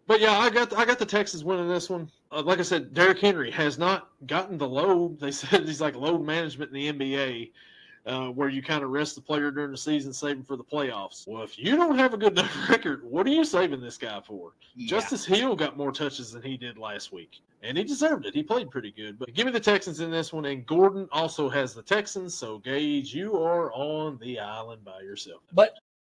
S1: but yeah, I got the Texans winning this one. Like I said, Derrick Henry has not gotten the load. They said he's like load management in the NBA. Where you kind of rest the player during the season, save him for the playoffs. Well, if you don't have a good enough record, what are you saving this guy for? Yeah. Justice Hill got more touches than he did last week, and he deserved it. He played pretty good. But give me the Texans in this one, and Gordon also has the Texans, so Gage, you are on the island by yourself.
S2: But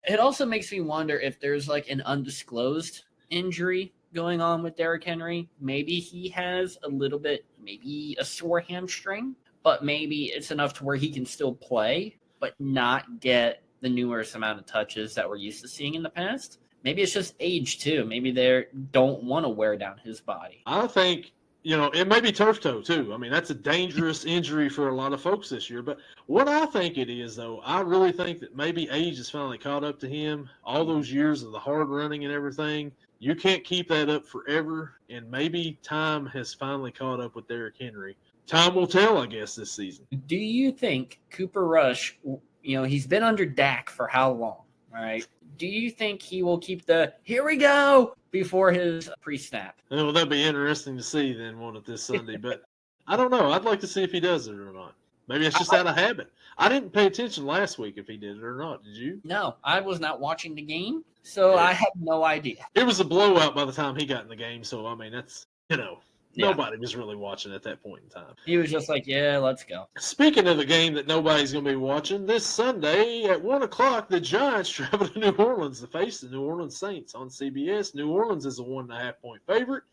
S2: it also makes me wonder if there's like an undisclosed injury going on with Derrick Henry. Maybe he has a little bit, maybe a sore hamstring. But maybe it's enough to where he can still play, but not get the numerous amount of touches that we're used to seeing in the past. Maybe it's just age, too. Maybe they don't want to wear down his body.
S1: I think, it may be turf toe, too. That's a dangerous injury for a lot of folks this year. But what I think it is, though, I really think that maybe age has finally caught up to him. All those years of the hard running and everything, you can't keep that up forever. And maybe time has finally caught up with Derrick Henry. Time will tell, I guess, this season.
S2: Do you think Cooper Rush, he's been under Dak for how long, all right? Do you think he will keep the, here we go, before his pre-snap?
S1: Well, that'd be interesting to see then, won't it, this Sunday? But I don't know. I'd like to see if he does it or not. Maybe it's just out of habit. I didn't pay attention last week if he did it or not. Did you?
S2: No, I was not watching the game, so I have no idea.
S1: It was a blowout by the time he got in the game, so, that's, nobody was really watching at that point in time.
S2: He was just like, yeah, let's go.
S1: Speaking of the game that nobody's going to be watching, this Sunday at 1 o'clock, the Giants travel to New Orleans to face the New Orleans Saints on CBS. New Orleans is a 1.5-point favorite.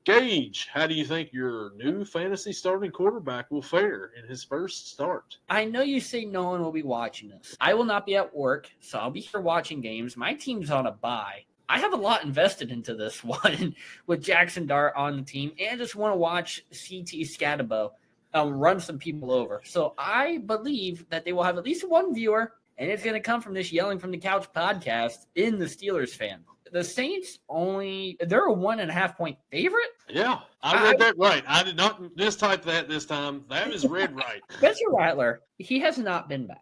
S1: Gage, how do you think your new fantasy starting quarterback will fare in his first start?
S2: I know you say no one will be watching this. I will not be at work, so I'll be here watching games. My team's on a bye. I have a lot invested into this one with Jackson Dart on the team and just want to watch CT Scatabo run some people over. So I believe that they will have at least one viewer, and it's going to come from this Yelling from the Couch podcast in the Steelers fan. The Saints they're a 1.5 point favorite.
S1: Yeah, I read that right. I did not mistype that this time. That is read right.
S2: Spencer Rattler, he has not been bad.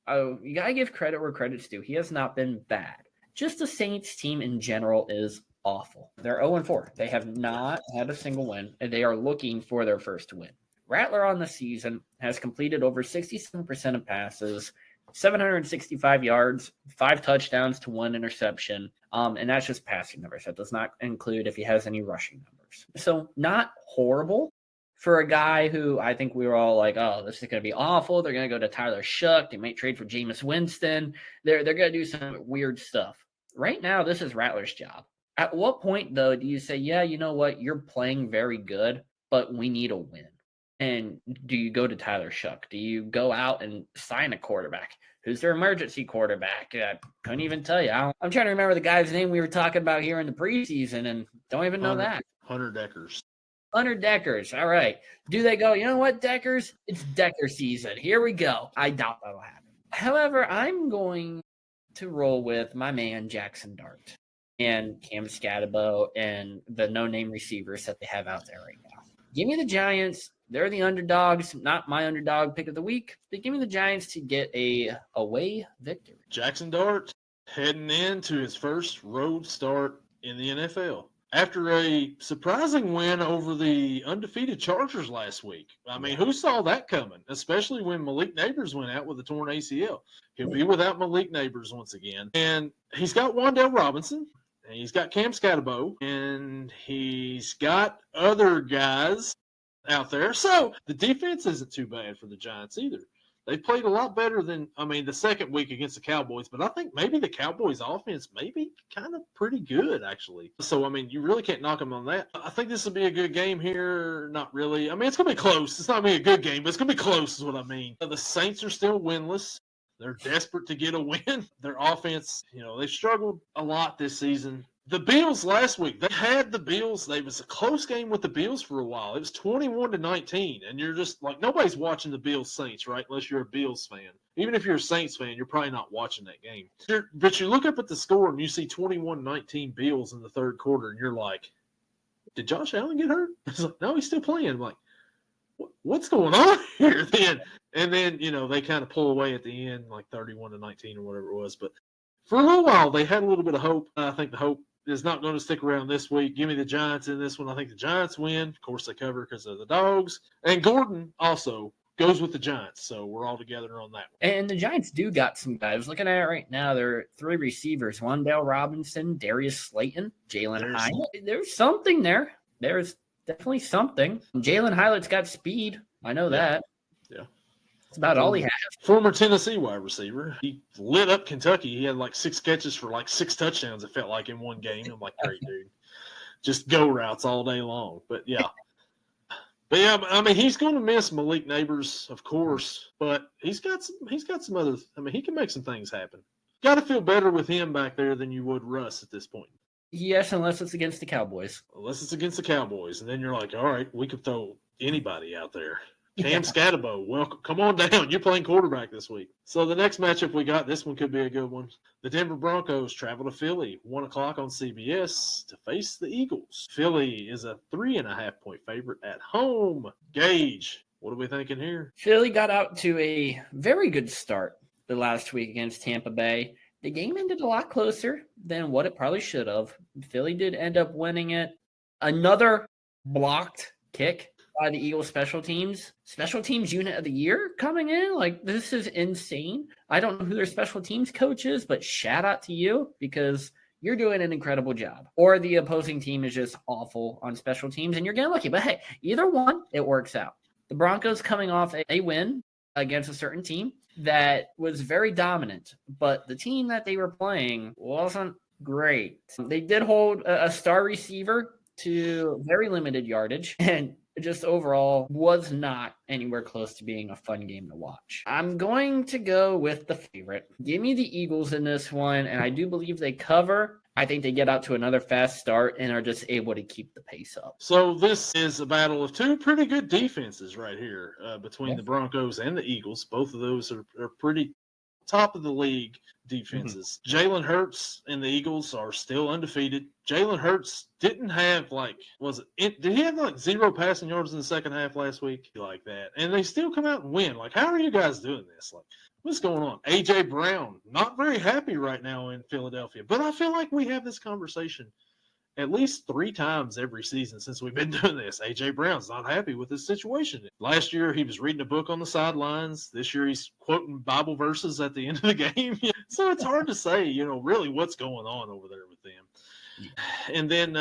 S2: Oh, you got to give credit where credit's due. He has not been bad. Just the Saints team in general is awful. They're 0-4. They have not had a single win, and they are looking for their first win. Rattler on the season has completed over 67% of passes, 765 yards, 5 touchdowns to 1 interception. And that's just passing numbers. That does not include if he has any rushing numbers. So not horrible for a guy who I think we were all like, oh, this is going to be awful. They're going to go to Tyler Shuck. They might trade for Jameis Winston. They're going to do some weird stuff. Right now, this is Rattler's job. At what point, though, do you say, yeah, you know what? You're playing very good, but we need a win. And do you go to Tyler Shuck? Do you go out and sign a quarterback? Who's their emergency quarterback? I couldn't even tell you. I'm trying to remember the guy's name we were talking about here in the preseason and don't even know that.
S1: Hunter Deckers.
S2: Hunter Deckers. All right. Do they go, you know what, Deckers? It's Decker season. Here we go. I doubt that'll happen. However, I'm going to roll with my man Jackson Dart and Cam Scatabo and the no-name receivers that they have out there right now. Give me the Giants. They're the underdogs, not my underdog pick of the week. But give me the Giants to get a away victory.
S1: Jackson Dart heading into his first road start in the NFL after a surprising win over the undefeated Chargers last week. I mean, who saw that coming? Especially when Malik Neighbors went out with a torn ACL. He'll be without Malik Neighbors once again. And he's got Wan'Dale Robinson, and he's got Cam Scatabo, and he's got other guys out there. So the defense isn't too bad for the Giants either. They played a lot better than, the second week against the Cowboys, but I think maybe the Cowboys offense may be kind of pretty good, actually. So, you really can't knock them on that. I think this will be a good game here. Not really. It's going to be close. It's not going to be a good game, but it's going to be close is what I mean. The Saints are still winless. They're desperate to get a win. Their offense, they've struggled a lot this season. The Bills last week, they had the Bills. It was a close game with the Bills for a while. It was 21-19, and you're just like, nobody's watching the Bills Saints, right? Unless you're a Bills fan. Even if you're a Saints fan, you're probably not watching that game. But you look up at the score and you see 21-19 Bills in the third quarter, and you're like, did Josh Allen get hurt? It's like, no, he's still playing. I'm like, what's going on here then? And then, they kind of pull away at the end, like 31-19 or whatever it was. But for a little while, they had a little bit of hope. I think the hope is not going to stick around this week. Give me the Giants in this one. I think the Giants win. Of course, they cover because of the dogs. And Gordon also goes with the Giants. So we're all together on that one.
S2: And the Giants do got some guys. Looking at it right now, there are 3 receivers. Wan'Dale Robinson, Darius Slayton, Jalen Hyatt. There's something there. There's definitely something. Jalen Hyatt's got speed. I know that.
S1: Yeah.
S2: That's about all he has.
S1: Former Tennessee wide receiver. He lit up Kentucky. He had like 6 catches for like 6 touchdowns, it felt like, in one game. I'm like, great, dude. Just go routes all day long. But, yeah. He's going to miss Malik Neighbors, of course, but he's got some other. He can make some things happen. Got to feel better with him back there than you would Russ at this point.
S2: Yes, unless it's against the Cowboys.
S1: Unless it's against the Cowboys, and then you're like, all right, we could throw anybody out there. Cam Scatabo, welcome. Come on down. You're playing quarterback this week. So the next matchup we got, this one could be a good one. The Denver Broncos travel to Philly, 1 o'clock on CBS to face the Eagles. Philly is a 3.5-point favorite at home. Gage, what are we thinking here?
S2: Philly got out to a very good start the last week against Tampa Bay. The game ended a lot closer than what it probably should have. Philly did end up winning it. Another blocked kick by the Eagles special teams unit of the year coming in. Like, this is insane. I don't know who their special teams coach is, but shout out to you because you're doing an incredible job. Or the opposing team is just awful on special teams and you're getting lucky. But hey, either one, it works out. The Broncos coming off a win against a certain team that was very dominant, but the team that they were playing wasn't great. They did hold a star receiver to very limited yardage and just overall was not anywhere close to being a fun game to watch. I'm going to go with the favorite. Give me the Eagles in this one, and I do believe they cover. I think they get out to another fast start and are just able to keep the pace up.
S1: So this is a battle of two pretty good defenses right here between the Broncos and the Eagles. Both of those are pretty top of the league defenses. Jalen Hurts and the Eagles are still undefeated. Jalen Hurts didn't have did he have like 0 passing yards in the second half last week? Like that. And they still come out and win. Like, how are you guys doing this? Like, what's going on? A.J. Brown, not very happy right now in Philadelphia. But I feel like we have this conversation at least 3 times every season since we've been doing this. A.J. Brown's not happy with this situation. Last year, he was reading a book on the sidelines. This year, he's quoting Bible verses at the end of the game. So it's hard to say, really what's going on over there with them. And then,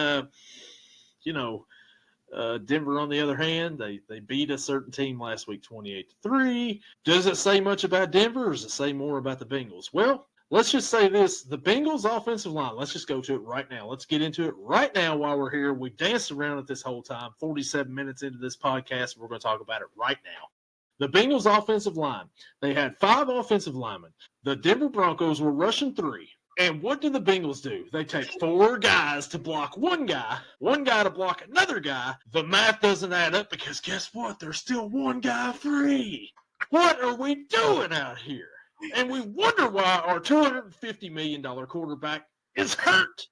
S1: Denver, on the other hand, they beat a certain team last week 28-3. Does it say much about Denver, or does it say more about the Bengals? Well, let's just say this. The Bengals offensive line, let's just go to it right now. Let's get into it right now while we're here. We danced around it this whole time, 47 minutes into this podcast. We're going to talk about it right now. The Bengals offensive line, they had 5 offensive linemen. The Denver Broncos were rushing 3. And what do the Bengals do? They take 4 guys to block one guy to block another guy. The math doesn't add up because guess what? There's still one guy free. What are we doing out here? And we wonder why our $250 million quarterback is hurt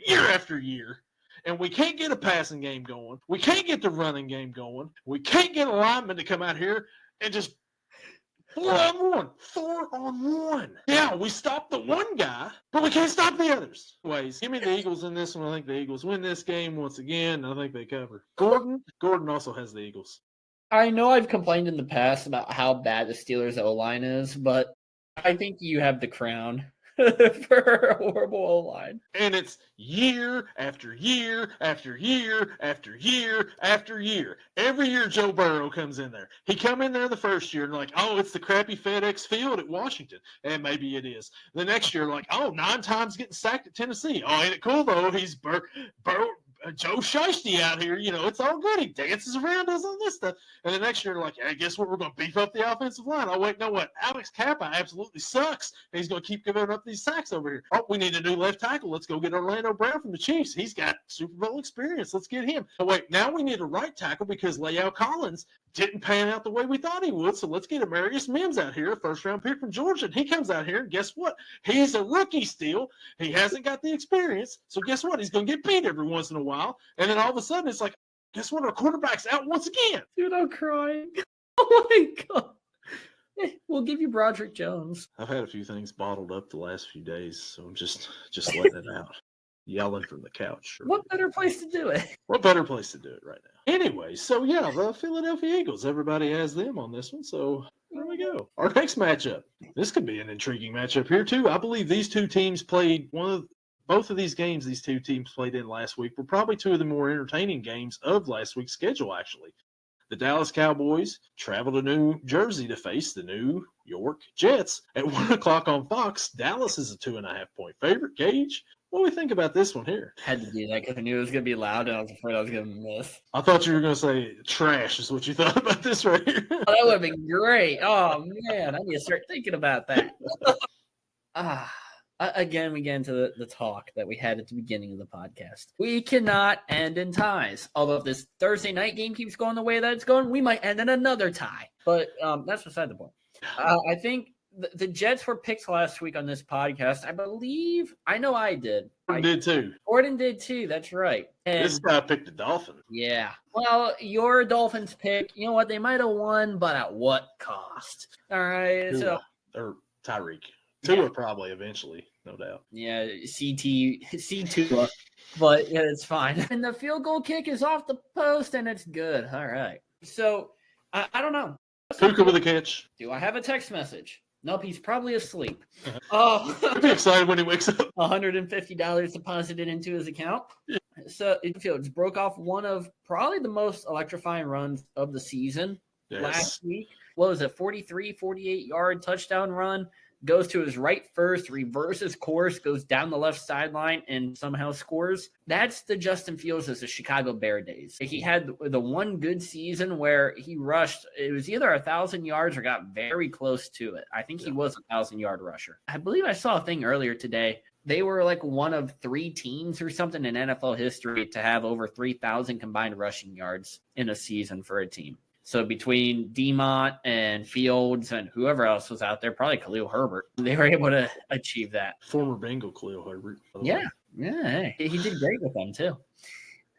S1: year after year. And we can't get a passing game going. We can't get the running game going. We can't get a lineman to come out here and just 4-on-1. Yeah, we stopped the one guy, but we can't stop the others. Anyways, give me the Eagles in this one. I think the Eagles win this game once again. I think they cover. Gordon also has the Eagles.
S2: I know I've complained in the past about how bad the Steelers' O-line is, but I think you have the crown for a horrible O-line.
S1: And it's year after year after year after year after year. Every year Joe Burrow comes in there. He come in there the first year and like, oh, it's the crappy FedEx Field at Washington. And maybe it is. The next year, like, 9 times getting sacked at Tennessee. Oh, ain't it cool, though? He's Joe Shiesty out here. It's all good. He dances around, does all this stuff. And the next year, like, hey, guess what? We're going to beef up the offensive line. Oh, wait, no, what? Alex Kappa absolutely sucks. And he's going to keep giving up these sacks over here. Oh, we need a new left tackle. Let's go get Orlando Brown from the Chiefs. He's got Super Bowl experience. Let's get him. Oh, wait, now we need a right tackle because Leal Collins didn't pan out the way we thought he would. So let's get Amarius Mims out here, a first-round pick from Georgia. And he comes out here, and guess what? He's a rookie still. He hasn't got the experience. So guess what? He's going to get beat every once in a while. And then all of a sudden, it's like, guess what? Our quarterback's out once again.
S2: Dude, I'm crying. Oh, my God. We'll give you Broderick Jones.
S1: I've had a few things bottled up the last few days, so I'm just letting it out. Yelling from the couch.
S2: What better place to do it?
S1: What better place to do it right now? Anyway, so yeah, the Philadelphia Eagles. Everybody has them on this one, so there we go. Our next matchup. This could be an intriguing matchup here, too. I believe these two teams played both of these games these two teams played in last week were probably 2 of the more entertaining games of last week's schedule, actually. The Dallas Cowboys travel to New Jersey to face the New York Jets at 1 o'clock on Fox. Dallas is a 2.5-point favorite. Gage, what do we think about this one here?
S2: Had to do that because I knew it was going to be loud and I was afraid I was going to miss.
S1: I thought you were going to say trash is what you thought about this right here.
S2: Oh, that would have been great. Oh, man, I need to start thinking about that. Again, we get into the talk that we had at the beginning of the podcast. We cannot end in ties. Although if this Thursday night game keeps going the way that it's going, we might end in another tie. But that's beside the point. I think the Jets were picked last week on this podcast. I believe. I know I did. Gordon did too. That's right. And
S1: this guy picked the Dolphins.
S2: Yeah. Well, your Dolphins pick, you know what? They might have won, but at what cost? All right.
S1: Or Tyreek. Tua probably eventually, no doubt.
S2: Yeah, C2, but yeah, it's fine. And the field goal kick is off the post, and it's good. All right. So, I don't know.
S1: Puka with a catch.
S2: Do I have a text message? Nope, he's probably asleep.
S1: Oh, I'll be excited when he wakes up.
S2: $150 deposited into his account. Yeah. So, Fields broke off one of probably the most electrifying runs of the season last week. What was it, 48-yard touchdown run? goes to his right first, reverses course, goes down the left sideline, and somehow scores. That's the Justin Fields of the Chicago Bear days. He had the one good season where he rushed. It was either 1,000 yards or got very close to it. I think he was a 1,000-yard rusher. I believe I saw a thing earlier today. They were like one of 3 teams or something in NFL history to have over 3,000 combined rushing yards in a season for a team. So between Demont and Fields and whoever else was out there, probably Khalil Herbert, they were able to achieve that.
S1: Former Bengal Khalil Herbert.
S2: Yeah. Hey, he did great with them too.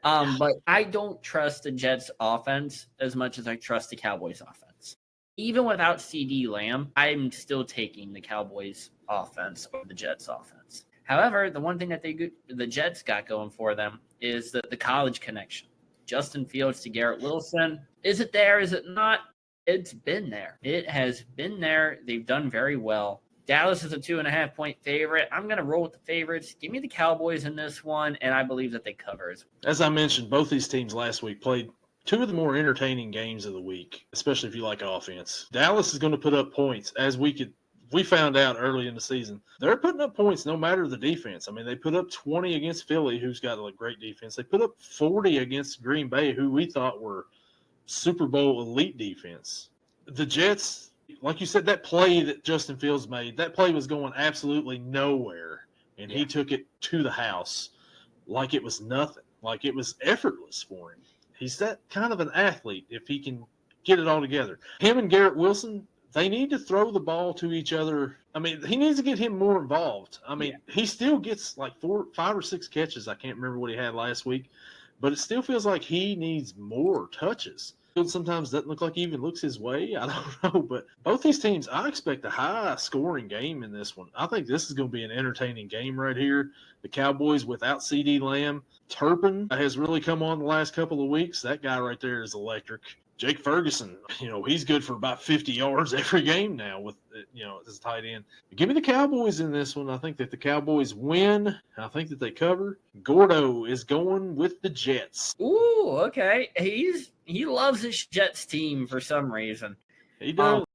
S2: But I don't trust the Jets offense as much as I trust the Cowboys offense. Even without CD Lamb, I'm still taking the Cowboys offense over the Jets offense. However, the one thing that the Jets got going for them is the college connection. Justin Fields to Garrett Wilson. Is it there? Is it not? It's been there. It has been there. They've done very well. Dallas is a 2.5-point favorite. I'm going to roll with the favorites. Give me the Cowboys in this one, and I believe that they cover as well.
S1: As I mentioned, both these teams last week played 2 of the more entertaining games of the week, especially if you like offense. Dallas is going to put up points, as we found out early in the season. They're putting up points no matter the defense. I mean, they put up 20 against Philly, who's got a great defense. They put up 40 against Green Bay, who we thought were Super Bowl elite defense. The Jets, like you said, that play that Justin Fields made, that play was going absolutely nowhere, and he took it to the house like it was nothing, like it was effortless for him. He's that kind of an athlete if he can get it all together. Him and Garrett Wilson, they need to throw the ball to each other. I mean, he needs to get him more involved. I mean, he still gets like 5 or 6 catches. I can't remember what he had last week, but it still feels like he needs more touches. It sometimes doesn't look like he even looks his way. I don't know, but both these teams, I expect a high-scoring game in this one. I think this is going to be an entertaining game right here. The Cowboys without CD Lamb. Turpin has really come on the last couple of weeks. That guy right there is electric. Jake Ferguson, he's good for about 50 yards every game now with, as a tight end. Give me the Cowboys in this one. I think that the Cowboys win. I think that they cover. Gordo is going with the Jets.
S2: Ooh, okay. He loves his Jets team for some reason.
S1: He does.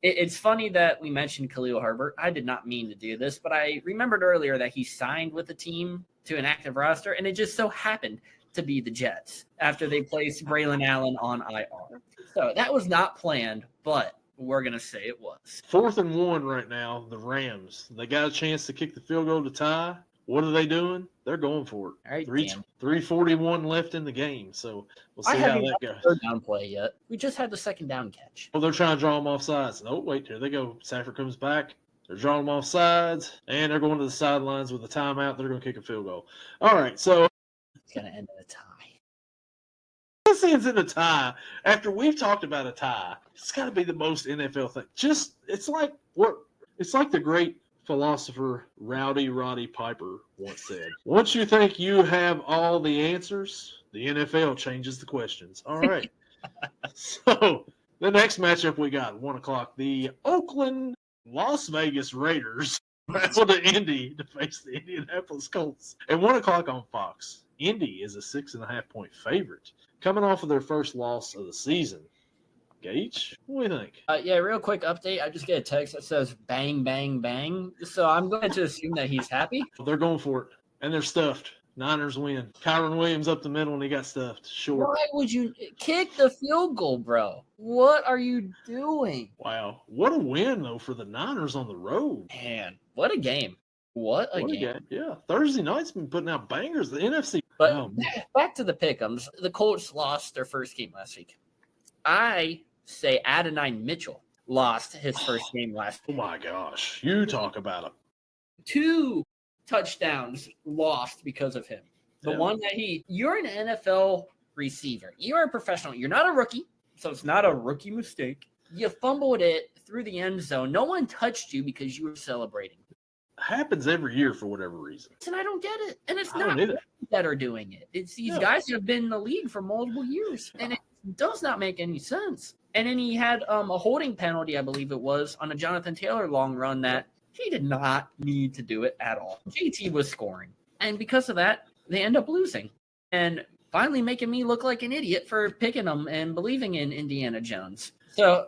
S2: It's funny that we mentioned Khalil Herbert. I did not mean to do this, but I remembered earlier that he signed with the team to an active roster, and it just so happened to be the Jets after they placed Braylon Allen on IR. So that was not planned, but we're going to say it was.
S1: 4th and 1 right now, the Rams. They got a chance to kick the field goal to tie. What are they doing? They're going for it.
S2: All right,
S1: 3:41 left in the game, so we'll see how that goes.
S2: Third down play yet. We just had the second down catch.
S1: Well, they're trying to draw them off sides. Oh, wait, here they go. Safford comes back. They're drawing them off sides, and they're going to the sidelines with a timeout. They're going to kick a field goal. All right, so
S2: it's going to end in a tie.
S1: This ends in a tie. After we've talked about a tie, it's got to be the most NFL thing. It's like the great philosopher Rowdy Roddy Piper once said. Once you think you have all the answers, the NFL changes the questions. All right. So the next matchup we got, 1 o'clock, the Oakland Las Vegas Raiders travel to Indy to face the Indianapolis Colts at 1 o'clock on Fox. Indy is a 6.5-point favorite, coming off of their first loss of the season. Gage, what do you think?
S2: Yeah, real quick update. I just get a text that says bang, bang, bang. So I'm going to assume that he's happy.
S1: They're going for it, and they're stuffed. Niners win. Kyron Williams up the middle, and he got stuffed. Short.
S2: Why would you kick the field goal, bro? What are you doing?
S1: Wow. What a win, though, for the Niners on the road.
S2: Man, what a game. What a game.
S1: Yeah, Thursday night's been putting out bangers. The NFC.
S2: But back to the pick'ems. The Colts lost their first game last week. I say Adonai Mitchell lost his first game last week.
S1: Oh, my gosh. You talk about him.
S2: 2 touchdowns lost because of him. One that you're an NFL receiver. You're a professional. You're not a rookie, so it's not a rookie mistake. You fumbled it through the end zone. No one touched you because you were celebrating.
S1: Happens every year for whatever reason.
S2: And I don't get it. And it's not that are doing it. It's these guys who have been in the league for multiple years. And it does not make any sense. And then he had a holding penalty, I believe it was, on a Jonathan Taylor long run that he did not need to do it at all. JT was scoring. And because of that, they end up losing. And finally making me look like an idiot for picking them and believing in Indiana Jones. So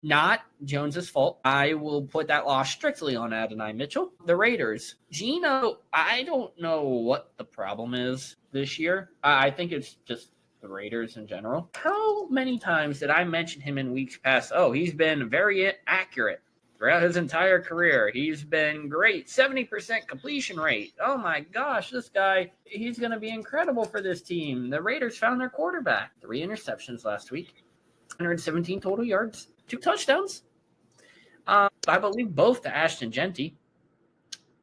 S2: Not Jones's fault. I will put that loss strictly on Adonai Mitchell. The Raiders. Geno, I don't know what the problem is this year. I think it's just the Raiders in general. How many times did I mention him in weeks past? Oh, he's been very accurate throughout his entire career. He's been great. 70% completion rate. Oh my gosh, this guy, he's going to be incredible for this team. The Raiders found their quarterback. 3 interceptions last week. 117 total yards. 2 touchdowns. I believe both to Ashton Genty.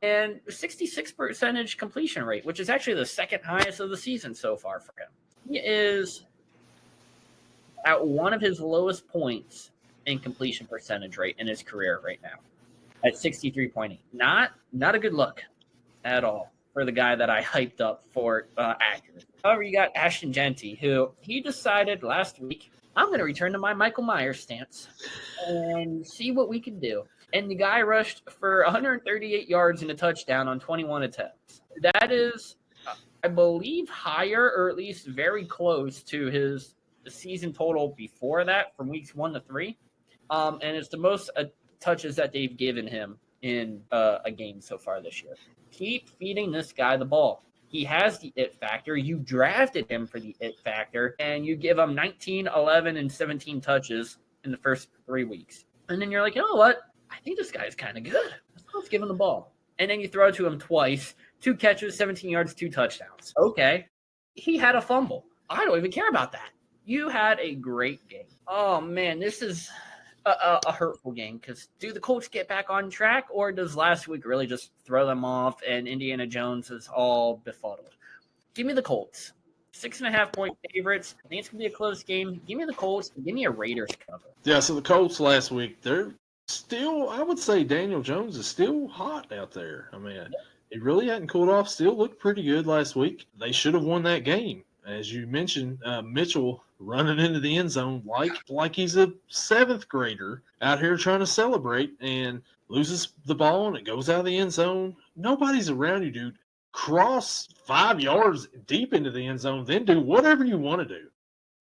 S2: And 66% completion rate, which is actually the second highest of the season so far for him. He is at one of his lowest points in completion percentage rate in his career right now at 63.8. Not a good look at all for the guy that I hyped up for accuracy. However, you got Ashton Genty, who he decided last week, I'm going to return to my Michael Myers stance and see what we can do. And the guy rushed for 138 yards and a touchdown on 21 attempts. That is, I believe, higher or at least very close to his season total before that from weeks 1 to 3. And it's the most touches that they've given him in a game so far this year. Keep feeding this guy the ball. He has the it factor. You drafted him for the it factor, and you give him 19, 11, and 17 touches in the first 3 weeks. And then you're like, you know what? I think this guy's kind of good. Let's give him the ball. And then you throw it to him twice. 2 catches, 17 yards, 2 touchdowns. Okay. He had a fumble. I don't even care about that. You had a great game. Oh, man, this is a hurtful game because do the Colts get back on track, or does last week really just throw them off and Indiana Jones is all befuddled? Give me the Colts. 6.5-point favorites. I think it's going to be a close game. Give me the Colts. Give me a Raiders cover.
S1: Yeah, so the Colts last week, they're still, I would say Daniel Jones is still hot out there. I mean, it really hadn't cooled off. Still looked pretty good last week. They should have won that game. As you mentioned, Mitchell running into the end zone like he's a 7th grader out here trying to celebrate and loses the ball and it goes out of the end zone. Nobody's around you, dude. Cross 5 yards deep into the end zone, then do whatever you want to do.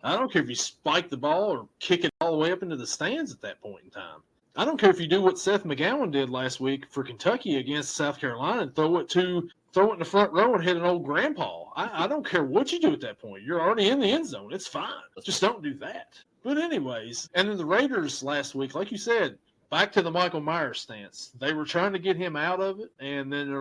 S1: I don't care if you spike the ball or kick it all the way up into the stands at that point in time. I don't care if you do what Seth McGowan did last week for Kentucky against South Carolina and throw it in the front row and hit an old grandpa. I don't care what you do at that point. You're already in the end zone. It's fine. Just don't do that. But anyways, and then the Raiders last week, like you said, back to the Michael Myers stance. They were trying to get him out of it, and then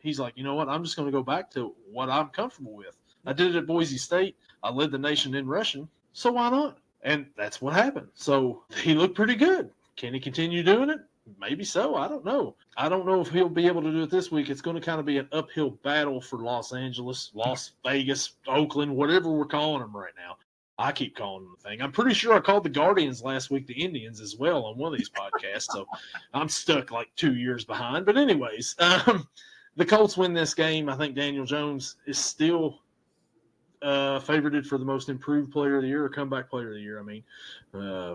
S1: he's like, you know what? I'm just going to go back to what I'm comfortable with. I did it at Boise State. I led the nation in rushing, so why not? And that's what happened. So he looked pretty good. Can he continue doing it? Maybe so. I don't know. I don't know if he'll be able to do it this week. It's going to kind of be an uphill battle for Los Angeles, Las Vegas, Oakland, whatever we're calling them right now. I keep calling them the thing. I'm pretty sure I called the Guardians last week the Indians as well on one of these podcasts, so I'm stuck like 2 years behind. But anyways, the Colts win this game. I think Daniel Jones is still favorited for the most improved player of the year or comeback player of the year. I mean,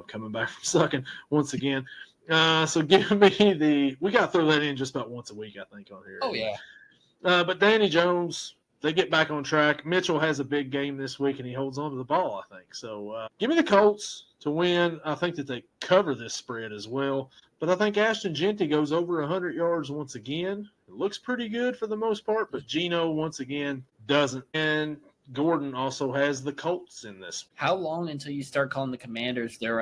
S1: coming back from sucking once again. So give me we got to throw that in just about once a week, I think, on here.
S2: Oh, yeah.
S1: But Danny Jones, they get back on track. Mitchell has a big game this week, and he holds on to the ball, I think. So give me the Colts to win. I think that they cover this spread as well. But I think Ashton Genty goes over 100 yards once again. It looks pretty good for the most part, but Geno, once again, doesn't. And Gordon also has the Colts in this.
S2: How long until you start calling the Commanders their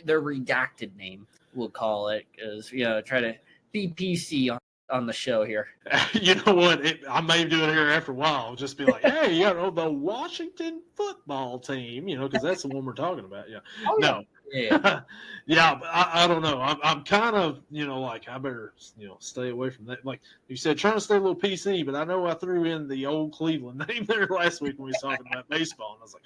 S2: redacted name, we'll call it, because try to be PC on the show here.
S1: You know what? I may do it here after a while. Just be like, hey, the Washington football team, because that's the one we're talking about. Yeah.
S2: Oh,
S1: no.
S2: Yeah.
S1: Yeah, but I don't know. I'm kind of, I better, stay away from that. Like you said, trying to stay a little PC, but I know I threw in the old Cleveland name there last week when we were talking about baseball, and I was like,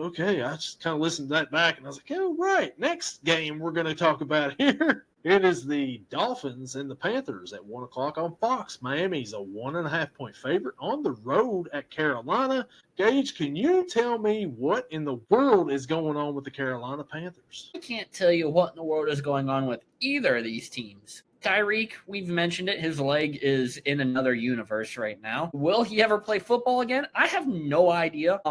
S1: okay, I just kind of listened to that back, and I was like, oh, right, next game we're going to talk about here. It is the Dolphins and the Panthers at 1 o'clock on Fox. Miami's a 1.5-point favorite on the road at Carolina. Gage, can you tell me what in the world is going on with the Carolina Panthers?
S2: I can't tell you what in the world is going on with either of these teams. Tyreek, we've mentioned it. His leg is in another universe right now. Will he ever play football again? I have no idea.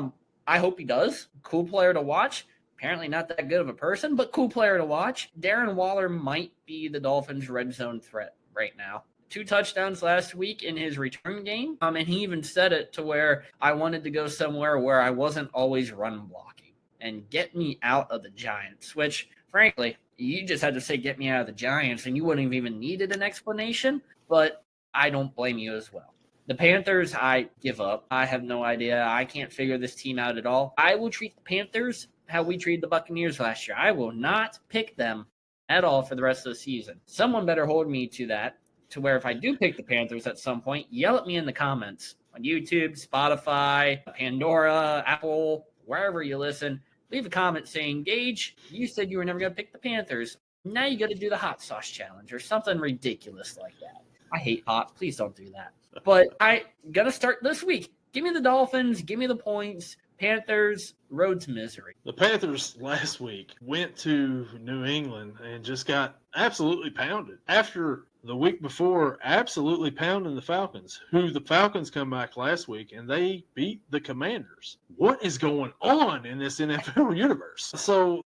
S2: I hope he does. Cool player to watch. Apparently not that good of a person, but cool player to watch. Darren Waller might be the Dolphins' red zone threat right now. 2 touchdowns last week in his return game. And he even said it to where I wanted to go somewhere where I wasn't always run blocking and get me out of the Giants, which frankly, you just had to say get me out of the Giants and you wouldn't have even needed an explanation, but I don't blame you as well. The Panthers, I give up. I have no idea. I can't figure this team out at all. I will treat the Panthers how we treated the Buccaneers last year. I will not pick them at all for the rest of the season. Someone better hold me to that, to where if I do pick the Panthers at some point, yell at me in the comments on YouTube, Spotify, Pandora, Apple, wherever you listen. Leave a comment saying, Gage, you said you were never going to pick the Panthers. Now you got to do the hot sauce challenge or something ridiculous like that. I hate hot. Please don't do that. But I got to start this week. Give me the Dolphins. Give me the points. Panthers, road to misery.
S1: The Panthers last week went to New England and just got absolutely pounded. After the week before, absolutely pounding the Falcons, who the Falcons come back last week and they beat the Commanders. What is going on in this NFL universe? So,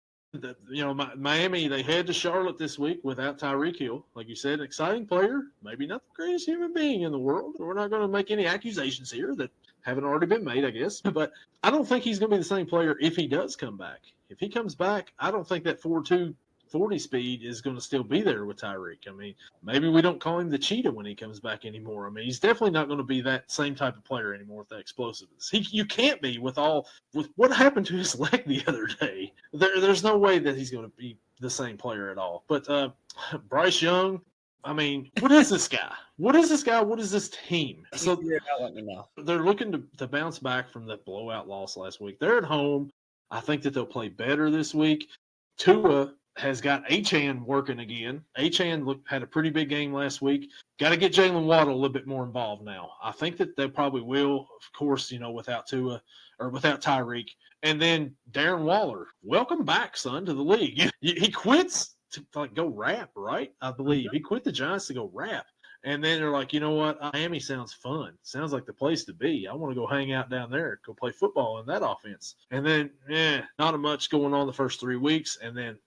S1: Miami, they head to Charlotte this week without Tyreek Hill. Like you said, exciting player, maybe not the greatest human being in the world. We're not going to make any accusations here that haven't already been made, I guess. But I don't think he's going to be the same player if he does come back. If he comes back, I don't think that 4.2 40 speed is going to still be there with Tyreek. I mean, maybe we don't call him the cheetah when he comes back anymore. I mean, he's definitely not going to be that same type of player anymore with that explosiveness. You can't be with what happened to his leg the other day. There's no way that he's going to be the same player at all. But Bryce Young, I mean, what is this guy? What is this guy? What is this team? So
S2: let me know.
S1: They're looking to bounce back from that blowout loss last week. They're at home. I think that they'll play better this week. Tua has got Achane working again. Achane had a pretty big game last week. Got to get Jalen Waddle a little bit more involved now. I think that they probably will, of course, without Tua or without Tyreek. And then Darren Waller, welcome back, son, to the league. He quits to go rap, right? I believe he quit the Giants to go rap. And then they're like, you know what? Miami sounds fun. Sounds like the place to be. I want to go hang out down there, go play football in that offense. And then, not much going on the first 3 weeks. And then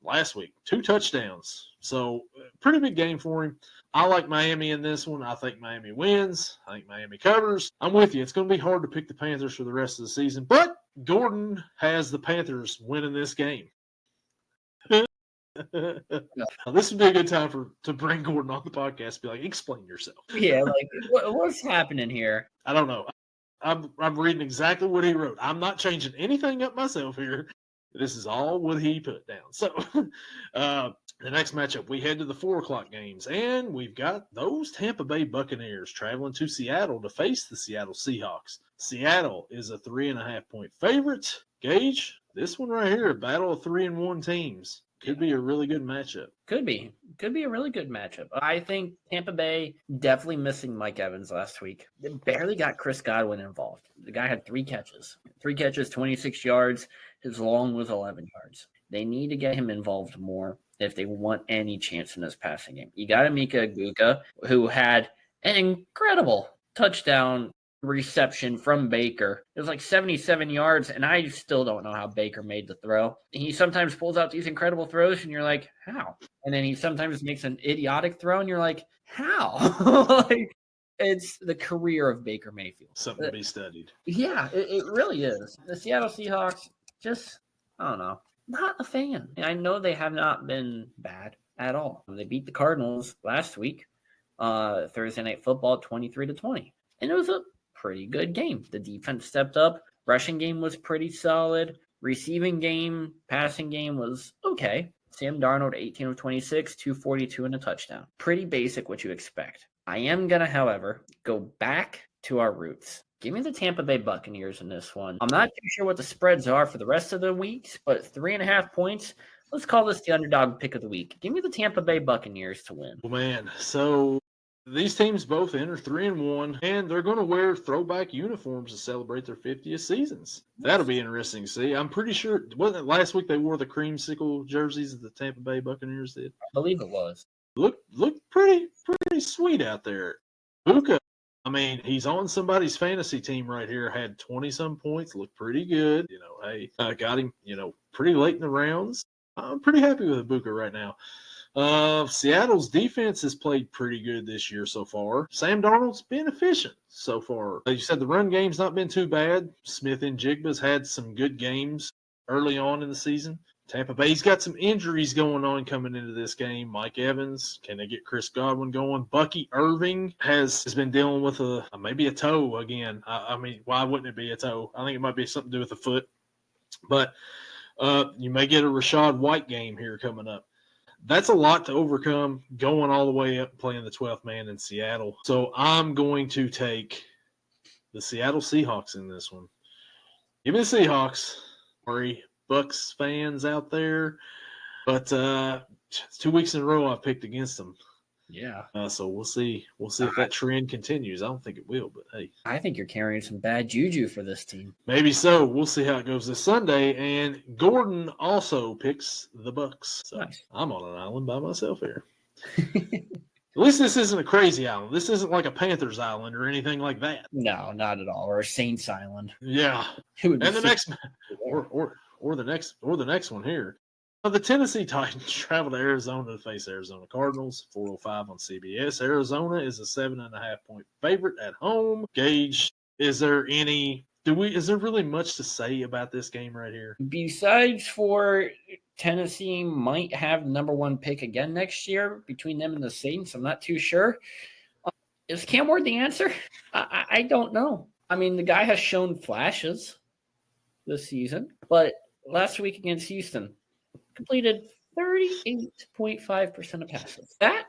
S1: last week, 2 touchdowns. So pretty big game for him. I like Miami in this one. I think Miami wins. I think Miami covers. I'm with you. It's going to be hard to pick the Panthers for the rest of the season. But Gordon has the Panthers winning this game. Now, this would be a good time to bring Gordon on the podcast. Be like, explain yourself.
S2: Yeah, like what's happening here?
S1: I don't know. I'm reading exactly what he wrote. I'm not changing anything up myself here. This is all what he put down. So the next matchup, we head to the 4:00 games, and we've got those Tampa Bay Buccaneers traveling to Seattle to face the Seattle Seahawks. Seattle is a 3.5-point favorite. Gage, this one right here, a battle of 3-1 teams. Could be a really good matchup.
S2: Could be a really good matchup. I think Tampa Bay definitely missing Mike Evans last week. They barely got Chris Godwin involved. The guy had 3 catches. 3 catches, 26 yards. His long was 11 yards. They need to get him involved more if they want any chance in this passing game. You got Emeka Egbuka, who had an incredible touchdown reception from Baker. It was like 77 yards, and I still don't know how Baker made the throw. He sometimes pulls out these incredible throws, and you're like, how? And then he sometimes makes an idiotic throw, and you're like, how? It's the career of Baker Mayfield.
S1: Something to be studied.
S2: Yeah, it really is. The Seattle Seahawks, just, I don't know, not a fan. I know they have not been bad at all. They beat the Cardinals last week, Thursday Night Football, 23-20. And it was a pretty good game. The defense stepped up. Rushing game was pretty solid. Receiving game, passing game was okay. Sam Darnold, 18 of 26, 242 and a touchdown. Pretty basic what you expect. I am going to, however, go back to our roots. Give me the Tampa Bay Buccaneers in this one. I'm not too sure what the spreads are for the rest of the weeks, but 3.5 points. Let's call this the underdog pick of the week. Give me the Tampa Bay Buccaneers to win.
S1: Oh, man. So these teams both enter 3-1, and they're going to wear throwback uniforms to celebrate their 50th seasons. That'll be interesting to see. I'm pretty sure, wasn't it last week they wore the creamsicle jerseys that the Tampa Bay Buccaneers did?
S2: I believe it was.
S1: Look pretty sweet out there. Buka, I mean, he's on somebody's fantasy team right here. Had 20-some points, looked pretty good. Hey, got him, pretty late in the rounds. I'm pretty happy with Ibuka right now. Seattle's defense has played pretty good this year so far. Sam Darnold's been efficient so far. Like you said, the run game's not been too bad. Smith and Jigba's had some good games early on in the season. Tampa Bay's got some injuries going on coming into this game. Mike Evans, can they get Chris Godwin going? Bucky Irving has been dealing with maybe a toe again. I mean, why wouldn't it be a toe? I think it might be something to do with the foot. But you may get a Rashad White game here coming up. That's a lot to overcome going all the way up and playing the 12th man in Seattle. So I'm going to take the Seattle Seahawks in this one. Give me the Seahawks. Sorry, Bucks fans out there. But it's 2 weeks in a row I've picked against them.
S2: Yeah.
S1: So we'll see. We'll see if that trend continues. I don't think it will, but hey.
S2: I think you're carrying some bad juju for this team.
S1: Maybe so. We'll see how it goes this Sunday. And Gordon also picks the Bucks. So nice. I'm on an island by myself here. At least this isn't a crazy island. This isn't like a Panthers island or anything like that.
S2: No, not at all. Or a Saints island.
S1: Yeah. And the next or the next one here. The Tennessee Titans travel to Arizona to face Arizona Cardinals, 4:05 on CBS. Arizona is a 7.5-point favorite at home. Gage, is there really much to say about this game right here?
S2: Besides for Tennessee might have number one pick again next year between them and the Saints, I'm not too sure. Is Cam Ward the answer? I don't know. I mean, the guy has shown flashes this season, but last week against Houston, completed 38.5% of passes. That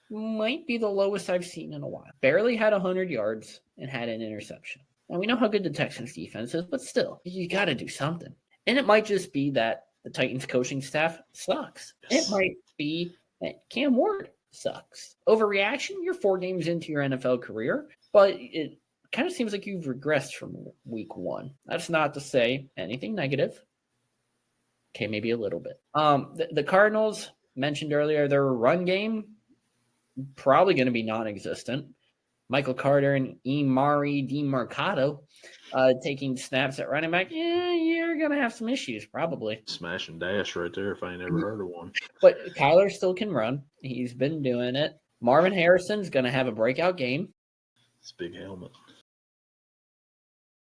S2: might be the lowest I've seen in a while. Barely had 100 yards and had an interception. Now, we know how good the Texans defense is, but still, you got to do something. And it might just be that the Titans coaching staff sucks. Yes. It might be that Cam Ward sucks. Overreaction, you're 4 games into your NFL career, but it kind of seems like you've regressed from week 1. That's not to say anything negative. Okay, maybe a little bit. The Cardinals, mentioned earlier, their run game, probably going to be non-existent. Michael Carter and Imari DiMercato taking snaps at running back. Yeah, you're going to have some issues, probably.
S1: Smash and dash right there if I ain't ever heard of one.
S2: But Kyler still can run. He's been doing it. Marvin Harrison's going to have a breakout game.
S1: It's a big helmet.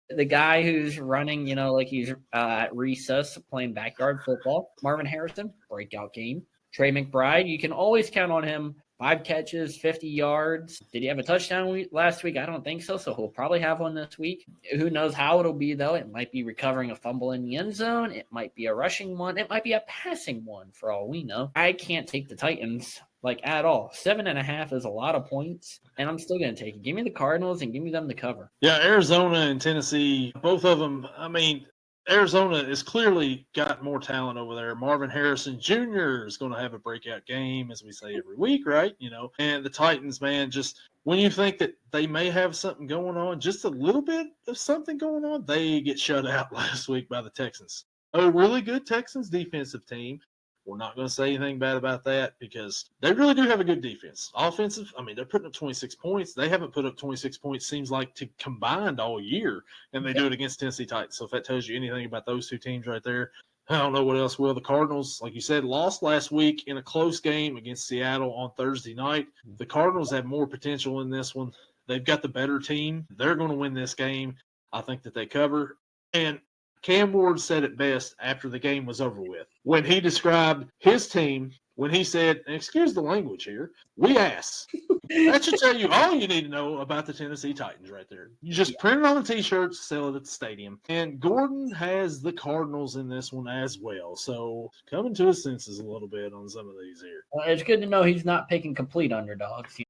S2: The guy who's running, like he's at recess playing backyard football. Marvin Harrison, breakout game. Trey McBride, you can always count on him. 5 catches, 50 yards. Did he have a touchdown last week? I don't think so. So he'll probably have one this week. Who knows how it'll be, though. It might be recovering a fumble in the end zone. It might be a rushing one. It might be a passing one for all we know. I can't take the Titans at all. 7.5 is a lot of points, and I'm still going to take it. Give me the Cardinals and give me them to cover.
S1: Yeah, Arizona and Tennessee, both of them, I mean, Arizona has clearly got more talent over there. Marvin Harrison Jr. is going to have a breakout game, as we say every week, right? And the Titans, man, just when you think that they may have something going on, just a little bit of something going on, they get shut out last week by the Texans. A really good Texans defensive team. We're not going to say anything bad about that because they really do have a good defense. Offensive, I mean, they're putting up 26 points. They haven't put up 26 points, seems like, combined all year, and they do it against Tennessee Titans. So if that tells you anything about those two teams right there, I don't know what else will. The Cardinals, like you said, lost last week in a close game against Seattle on Thursday night. The Cardinals have more potential in this one. They've got the better team. They're going to win this game. I think that they cover. And Cam Ward said it best after the game was over with. When he described his team, when he said, excuse the language here, we ass. That should tell you all you need to know about the Tennessee Titans right there. You just print it on the T-shirts, sell it at the stadium. And Gordon has the Cardinals in this one as well. So coming to his senses a little bit on some of these here.
S2: It's good to know he's not picking complete underdogs.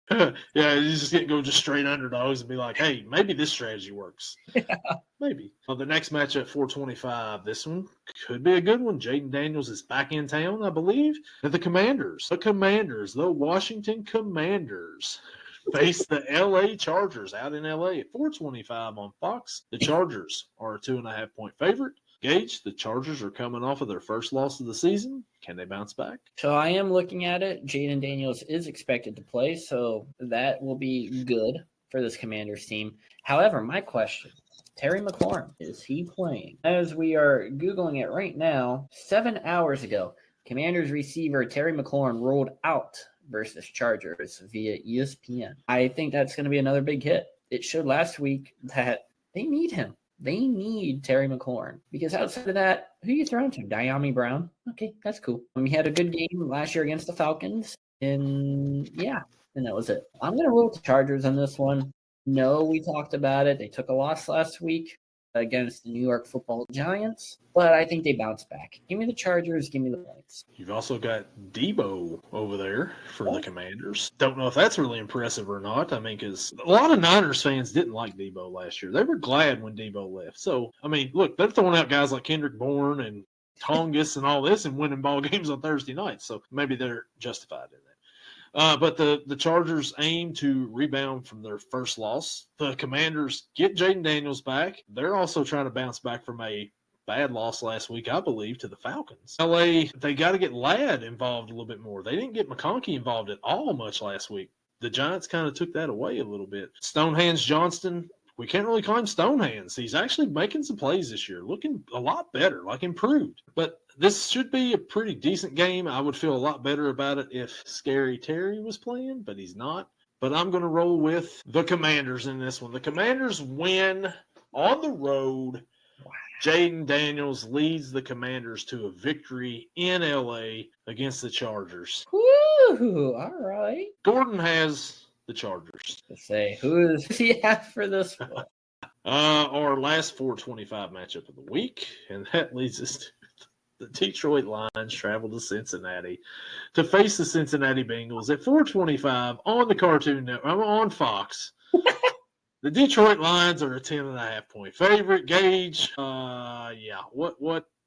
S1: Yeah, you just get go just straight underdogs and be like, hey, maybe this strategy works. Yeah. Maybe. Well, the next match at 425, this one could be a good one. Jaden Daniels is back in town, I believe. And the the Washington Commanders, face the L.A. Chargers out in L.A. at 425 on Fox. The Chargers are a 2.5-point favorite. Gage, the Chargers are coming off of their first loss of the season. Can they bounce back?
S2: So I am looking at it. Jaden Daniels is expected to play, so that will be good. for this Commanders team. However, my question, Terry McLaurin, is he playing? As we are Googling it right now, 7 hours ago, Commanders receiver Terry McLaurin ruled out versus Chargers via ESPN. I think that's going to be another big hit. It showed last week that they need him. They need Terry McLaurin because outside of that, who are you throwing to? Diami Brown? Okay, that's cool. He had a good game last year against the Falcons, and that was it. I'm going to roll with the Chargers on this one. No, we talked about it. They took a loss last week against the New York Football Giants, but I think they bounce back. Give me the Chargers. Give me the points.
S1: You've also got Debo over there for the Commanders. Don't know if that's really impressive or not. I mean, because a lot of Niners fans didn't like Debo last year. They were glad when Debo left. So, I mean, look, they're throwing out guys like Kendrick Bourne and Tongus and all this and winning ball games on Thursday nights. So maybe they're justified in that. But the Chargers aim to rebound from their first loss. The Commanders get Jaden Daniels back. They're also trying to bounce back from a bad loss last week, I believe, to the Falcons. LA, they got to get Ladd involved a little bit more. They didn't get McConkey involved at all much last week. The Giants kind of took that away a little bit. Stonehands Johnston, we can't really call him Stonehands. He's actually making some plays this year, looking a lot better, like improved. But this should be a pretty decent game. I would feel a lot better about it if Scary Terry was playing, but he's not. But I'm going to roll with the Commanders in this one. The Commanders win on the road. Jaden Daniels leads the Commanders to a victory in L.A. against the Chargers.
S2: Woo! All right.
S1: Gordon has the Chargers.
S2: To say, who does he have for this one?
S1: Our last 425 matchup of the week, and that leads us to the Detroit Lions travel to Cincinnati to face the Cincinnati Bengals at 425 on the Cartoon Network, on Fox. The Detroit Lions are a 10.5 point favorite. Gage,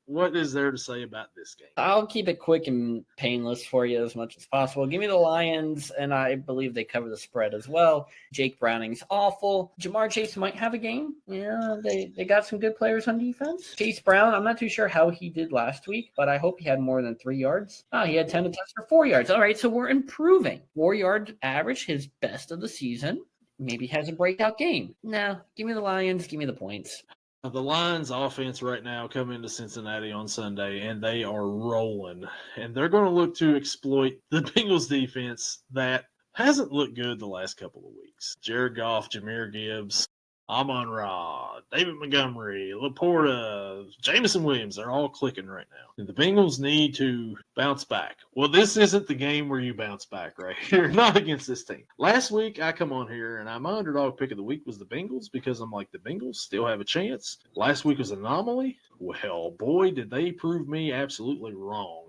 S1: what is there to say about this game?
S2: I'll keep it quick and painless for you as much as possible. Give me the Lions, and I believe they cover the spread as well. Jake Browning's awful. Jamar Chase might have a game. Yeah, they got some good players on defense. Chase Brown, I'm not too sure how he did last week, but I hope he had more than 3 yards. He had 10 attempts for 4 yards. All right, so we're improving. 4-yard average, his best of the season. Maybe has a breakout game. No, give me the Lions. Give me the points.
S1: The Lions offense right now come into Cincinnati on Sunday, and they are rolling. And they're going to look to exploit the Bengals defense that hasn't looked good the last couple of weeks. Jared Goff, Jahmyr Gibbs, Amon-Ra, David Montgomery, Laporta, Jameson Williams, they're all clicking right now. And the Bengals need to bounce back. Well, this isn't the game where you bounce back right here, not against this team. Last week, I come on here, and my underdog pick of the week was the Bengals because I'm like, the Bengals still have a chance. Last week was an anomaly. Well, boy, did they prove me absolutely wrong.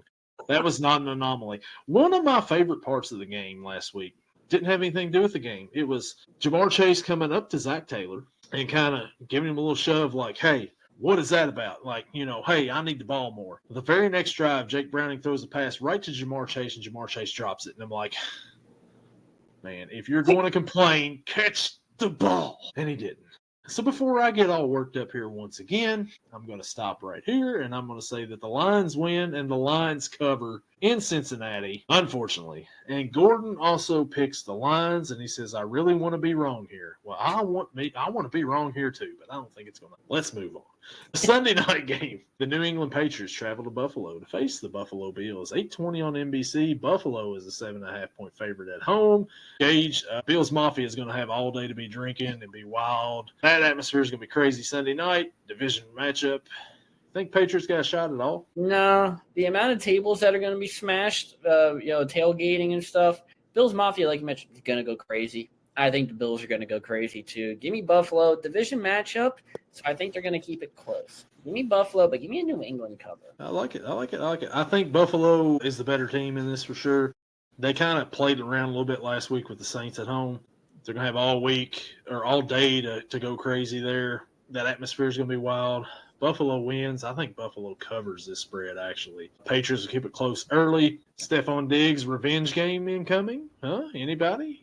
S1: That was not an anomaly. One of my favorite parts of the game last week didn't have anything to do with the game. It was Jamar Chase coming up to Zach Taylor and kind of giving him a little shove like, hey, what is that about? Like, hey, I need the ball more. The very next drive, Jake Browning throws a pass right to Jamar Chase, and Jamar Chase drops it. And I'm like, man, if you're going to complain, catch the ball. And he didn't. So before I get all worked up here once again, I'm going to stop right here, and I'm going to say that the Lions win and the Lions cover in Cincinnati, unfortunately. And Gordon also picks the Lions, and he says, I really want to be wrong here. Well, I want to be wrong here too, but I don't think it's going to. Let's move on. The Sunday night game, the New England Patriots travel to Buffalo to face the Buffalo Bills. 8:20 on NBC. Buffalo is a 7.5 point favorite at home. Gage, Bills Mafia is going to have all day to be drinking and be wild. That atmosphere is going to be crazy Sunday night. Division matchup. Think Patriots got a shot at all?
S2: No. The amount of tables that are going to be smashed, tailgating and stuff, Bills Mafia, like you mentioned, is going to go crazy. I think the Bills are going to go crazy too. Give me Buffalo. Division matchup, so I think they're going to keep it close. Give me Buffalo, but give me a New England cover.
S1: I like it. I think Buffalo is the better team in this for sure. They kind of played around a little bit last week with the Saints at home. They're going to have all week or all day to go crazy there. That atmosphere is going to be wild. Buffalo wins. I think Buffalo covers this spread, actually. Patriots will keep it close early. Stephon Diggs revenge game incoming. Huh? Anybody?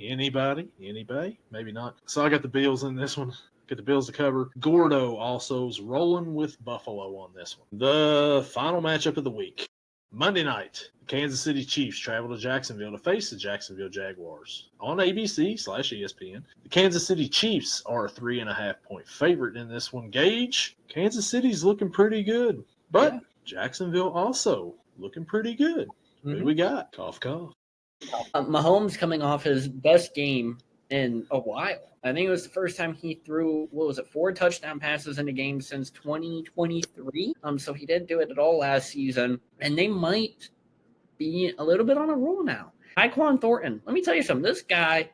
S1: Maybe not. So I got the Bills in this one. Get the Bills to cover. Gordo also is rolling with Buffalo on this one. The final matchup of the week. Monday night, the Kansas City Chiefs travel to Jacksonville to face the Jacksonville Jaguars on ABC/ESPN. The Kansas City Chiefs are a 3.5-point favorite in this one. Gage, Kansas City's looking pretty good, but Jacksonville also looking pretty good. Who we got? Cough, cough.
S2: Mahomes coming off his best game in a while. I think it was the first time he threw, 4 touchdown passes in a game since 2023. So he didn't do it at all last season. And they might be a little bit on a roll now. Tyquan Thornton, let me tell you something. This guy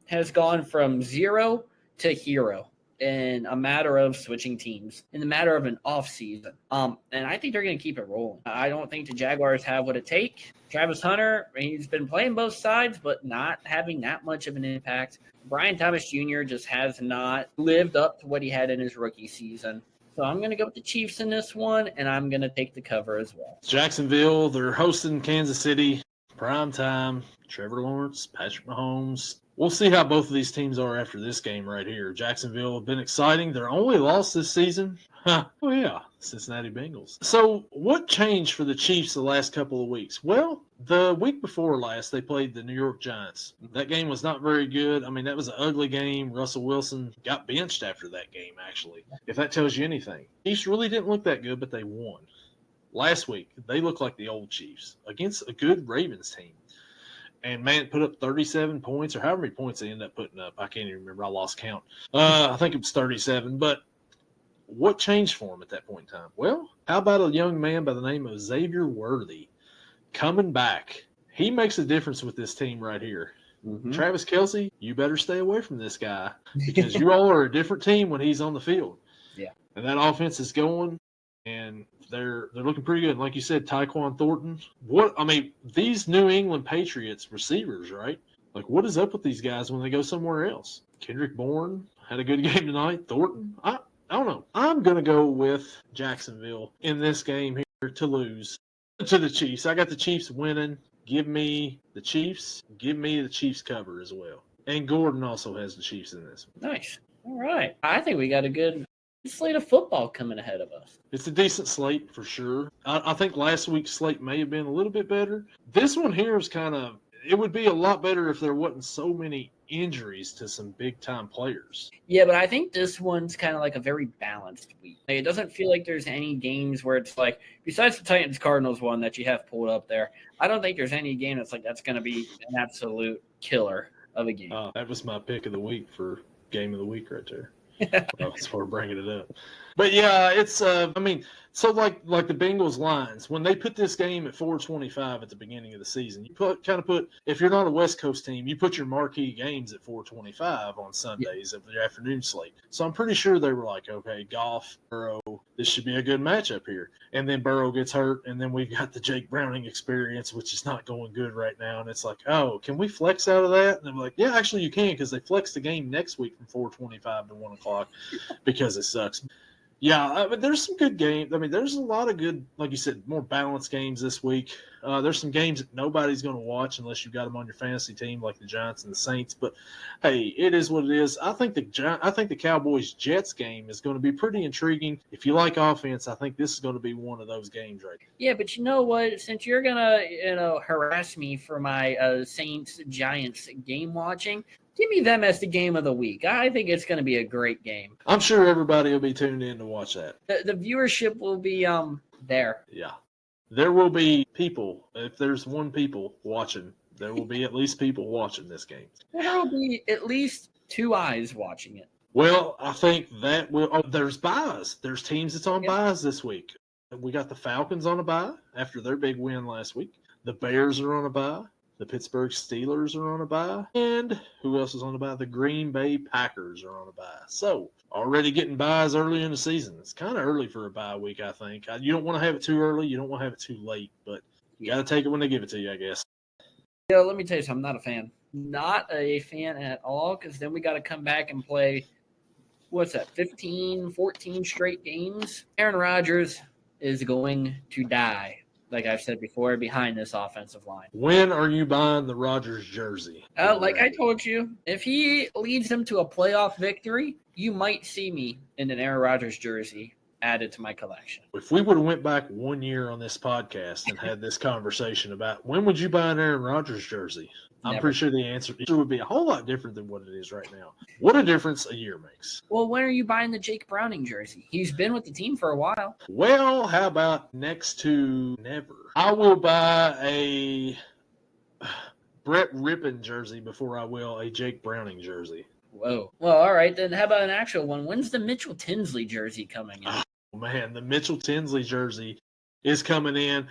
S2: has gone from 0 to hero in a matter of switching teams, in the matter of an off season. And I think they're going to keep it rolling. I don't think the Jaguars have what it takes. Travis Hunter, he's been playing both sides, but not having that much of an impact. Brian Thomas Jr. just has not lived up to what he had in his rookie season. So I'm going to go with the Chiefs in this one, and I'm going to take the cover as well.
S1: Jacksonville, they're hosting Kansas City. Prime time. Trevor Lawrence, Patrick Mahomes. We'll see how both of these teams are after this game right here. Jacksonville have been exciting. Their only loss this season, Cincinnati Bengals. So what changed for the Chiefs the last couple of weeks? Well, the week before last, they played the New York Giants. That game was not very good. I mean, that was an ugly game. Russell Wilson got benched after that game, actually, if that tells you anything. Chiefs really didn't look that good, but they won. Last week, they looked like the old Chiefs against a good Ravens team. And, man, put up 37 points or however many points they ended up putting up. I can't even remember. I lost count. I think it was 37. But what changed for him at that point in time? Well, how about a young man by the name of Xavier Worthy coming back? He makes a difference with this team right here. Travis Kelce, you better stay away from this guy because you all are a different team when he's on the field.
S2: Yeah.
S1: And that offense is going, and they're looking pretty good. And like you said, Tyquan Thornton. These New England Patriots receivers, right? Like, what is up with these guys when they go somewhere else? Kendrick Bourne had a good game tonight. Thornton, I don't know. I'm going to go with Jacksonville in this game here to lose to the Chiefs. I got the Chiefs winning. Give me the Chiefs. Give me the Chiefs cover as well. And Gordon also has the Chiefs in this one.
S2: Nice. All right. I think we got a good slate of football coming ahead of us.
S1: It's a decent slate for sure. I think last week's slate may have been a little bit better. This one here is it would be a lot better if there wasn't so many injuries to some big-time players.
S2: Yeah, but I think this one's kind of like a very balanced week. Like, it doesn't feel like there's any games where it's like, besides the Titans-Cardinals one that you have pulled up there, I don't think there's any game that's going to be an absolute killer of a game.
S1: That was my pick of the week for game of the week right there. That's why we're bringing it up. But yeah, it's so like the Bengals Lions, when they put this game at 4:25 at the beginning of the season, you put if you're not a West Coast team, you put your marquee games at 4:25 on Sundays of the afternoon slate. So I'm pretty sure they were like, okay, Goff, Burrow, this should be a good matchup here. And then Burrow gets hurt, and then we've got the Jake Browning experience, which is not going good right now. And it's like, oh, can we flex out of that? And I'm like, yeah, actually you can, because they flex the game next week from 4:25 to 1 o'clock because it sucks. Yeah, but there's some good games. There's a lot of good, like you said, more balanced games this week. There's some games that nobody's going to watch unless you've got them on your fantasy team, like the Giants and the Saints. But hey, it is what it is. I think the Cowboys-Jets game is going to be pretty intriguing. If you like offense, I think this is going to be one of those games right here.
S2: Yeah, but you know what? Since you're gonna harass me for my Saints-Giants game watching, give me them as the game of the week. I think it's going to be a great game.
S1: I'm sure everybody will be tuned in to watch that.
S2: The viewership will be there.
S1: Yeah. There will be people. If there's one people watching, there will be at least people watching this game.
S2: There will be at least 2 eyes watching it.
S1: Well, I think that will. Oh, there's buys. There's teams that's on buys this week. We got the Falcons on a bye after their big win last week. The Bears are on a bye. The Pittsburgh Steelers are on a bye. And who else is on a bye? The Green Bay Packers are on a bye. So, already getting buys early in the season. It's kind of early for a bye week, I think. You don't want to have it too early. You don't want to have it too late. But you got to take it when they give it to you, I guess.
S2: Yeah, let me tell you something. I'm not a fan. Not a fan at all, because then we got to come back and play, 15, 14 straight games? Aaron Rodgers is going to die, like I've said before, behind this offensive line.
S1: When are you buying the Rodgers jersey?
S2: Like I told you, if he leads them to a playoff victory, you might see me in an Aaron Rodgers jersey added to my collection.
S1: If we would have went back 1 year on this podcast and had this conversation about when would you buy an Aaron Rodgers jersey, I'm
S2: Never.
S1: pretty sure the answer would be a whole lot different than what it is right now. What a difference a year makes.
S2: Well, when are you buying the Jake Browning jersey? He's been with the team for a while.
S1: Well, how about next to never? I will buy a Brett Rippon jersey before I will a Jake Browning jersey.
S2: Whoa. Well, all right, then how about an actual one? When's the Mitchell Tinsley jersey coming in?
S1: Oh, man, the Mitchell Tinsley jersey is coming in.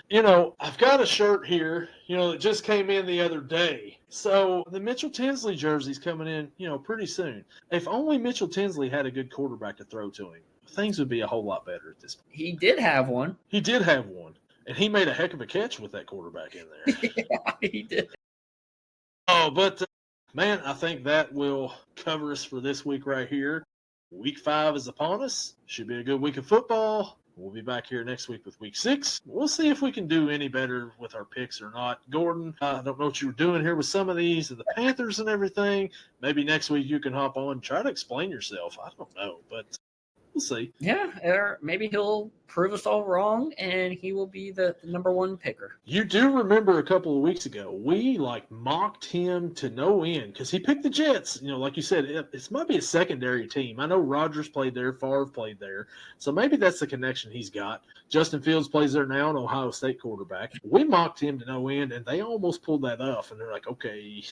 S1: I've got a shirt here, that just came in the other day. So the Mitchell Tinsley jersey's coming in, pretty soon. If only Mitchell Tinsley had a good quarterback to throw to him, things would be a whole lot better at this point.
S2: He did have one.
S1: He did have one, and he made a heck of a catch with that quarterback in there.
S2: Yeah, he did.
S1: Oh, but man, I think that will cover us for this week right here. Week 5 is upon us. Should be a good week of football. We'll be back here next week with week 6. We'll see if we can do any better with our picks or not. Gordon, I don't know what you were doing here with some of these and the Panthers and everything. Maybe next week you can hop on and try to explain yourself. I don't know, but we'll see.
S2: Yeah, or maybe he'll prove us all wrong, and he will be the number 1 picker.
S1: You do remember a couple of weeks ago, we mocked him to no end because he picked the Jets. Like you said, it might be a secondary team. I know Rodgers played there, Favre played there, so maybe that's the connection he's got. Justin Fields plays there now, an Ohio State quarterback. We mocked him to no end, and they almost pulled that off, and they're like, okay,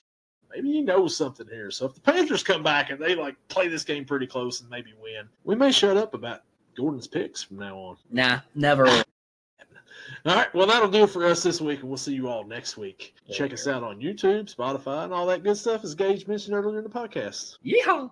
S1: maybe he knows something here. So if the Panthers come back and they play this game pretty close and maybe win, we may shut up about Gordon's picks from now on.
S2: Nah, never.
S1: All right, well, that'll do it for us this week, and we'll see you all next week. Check us out on YouTube, Spotify, and all that good stuff, as Gage mentioned earlier in the podcast.
S2: Yeehaw!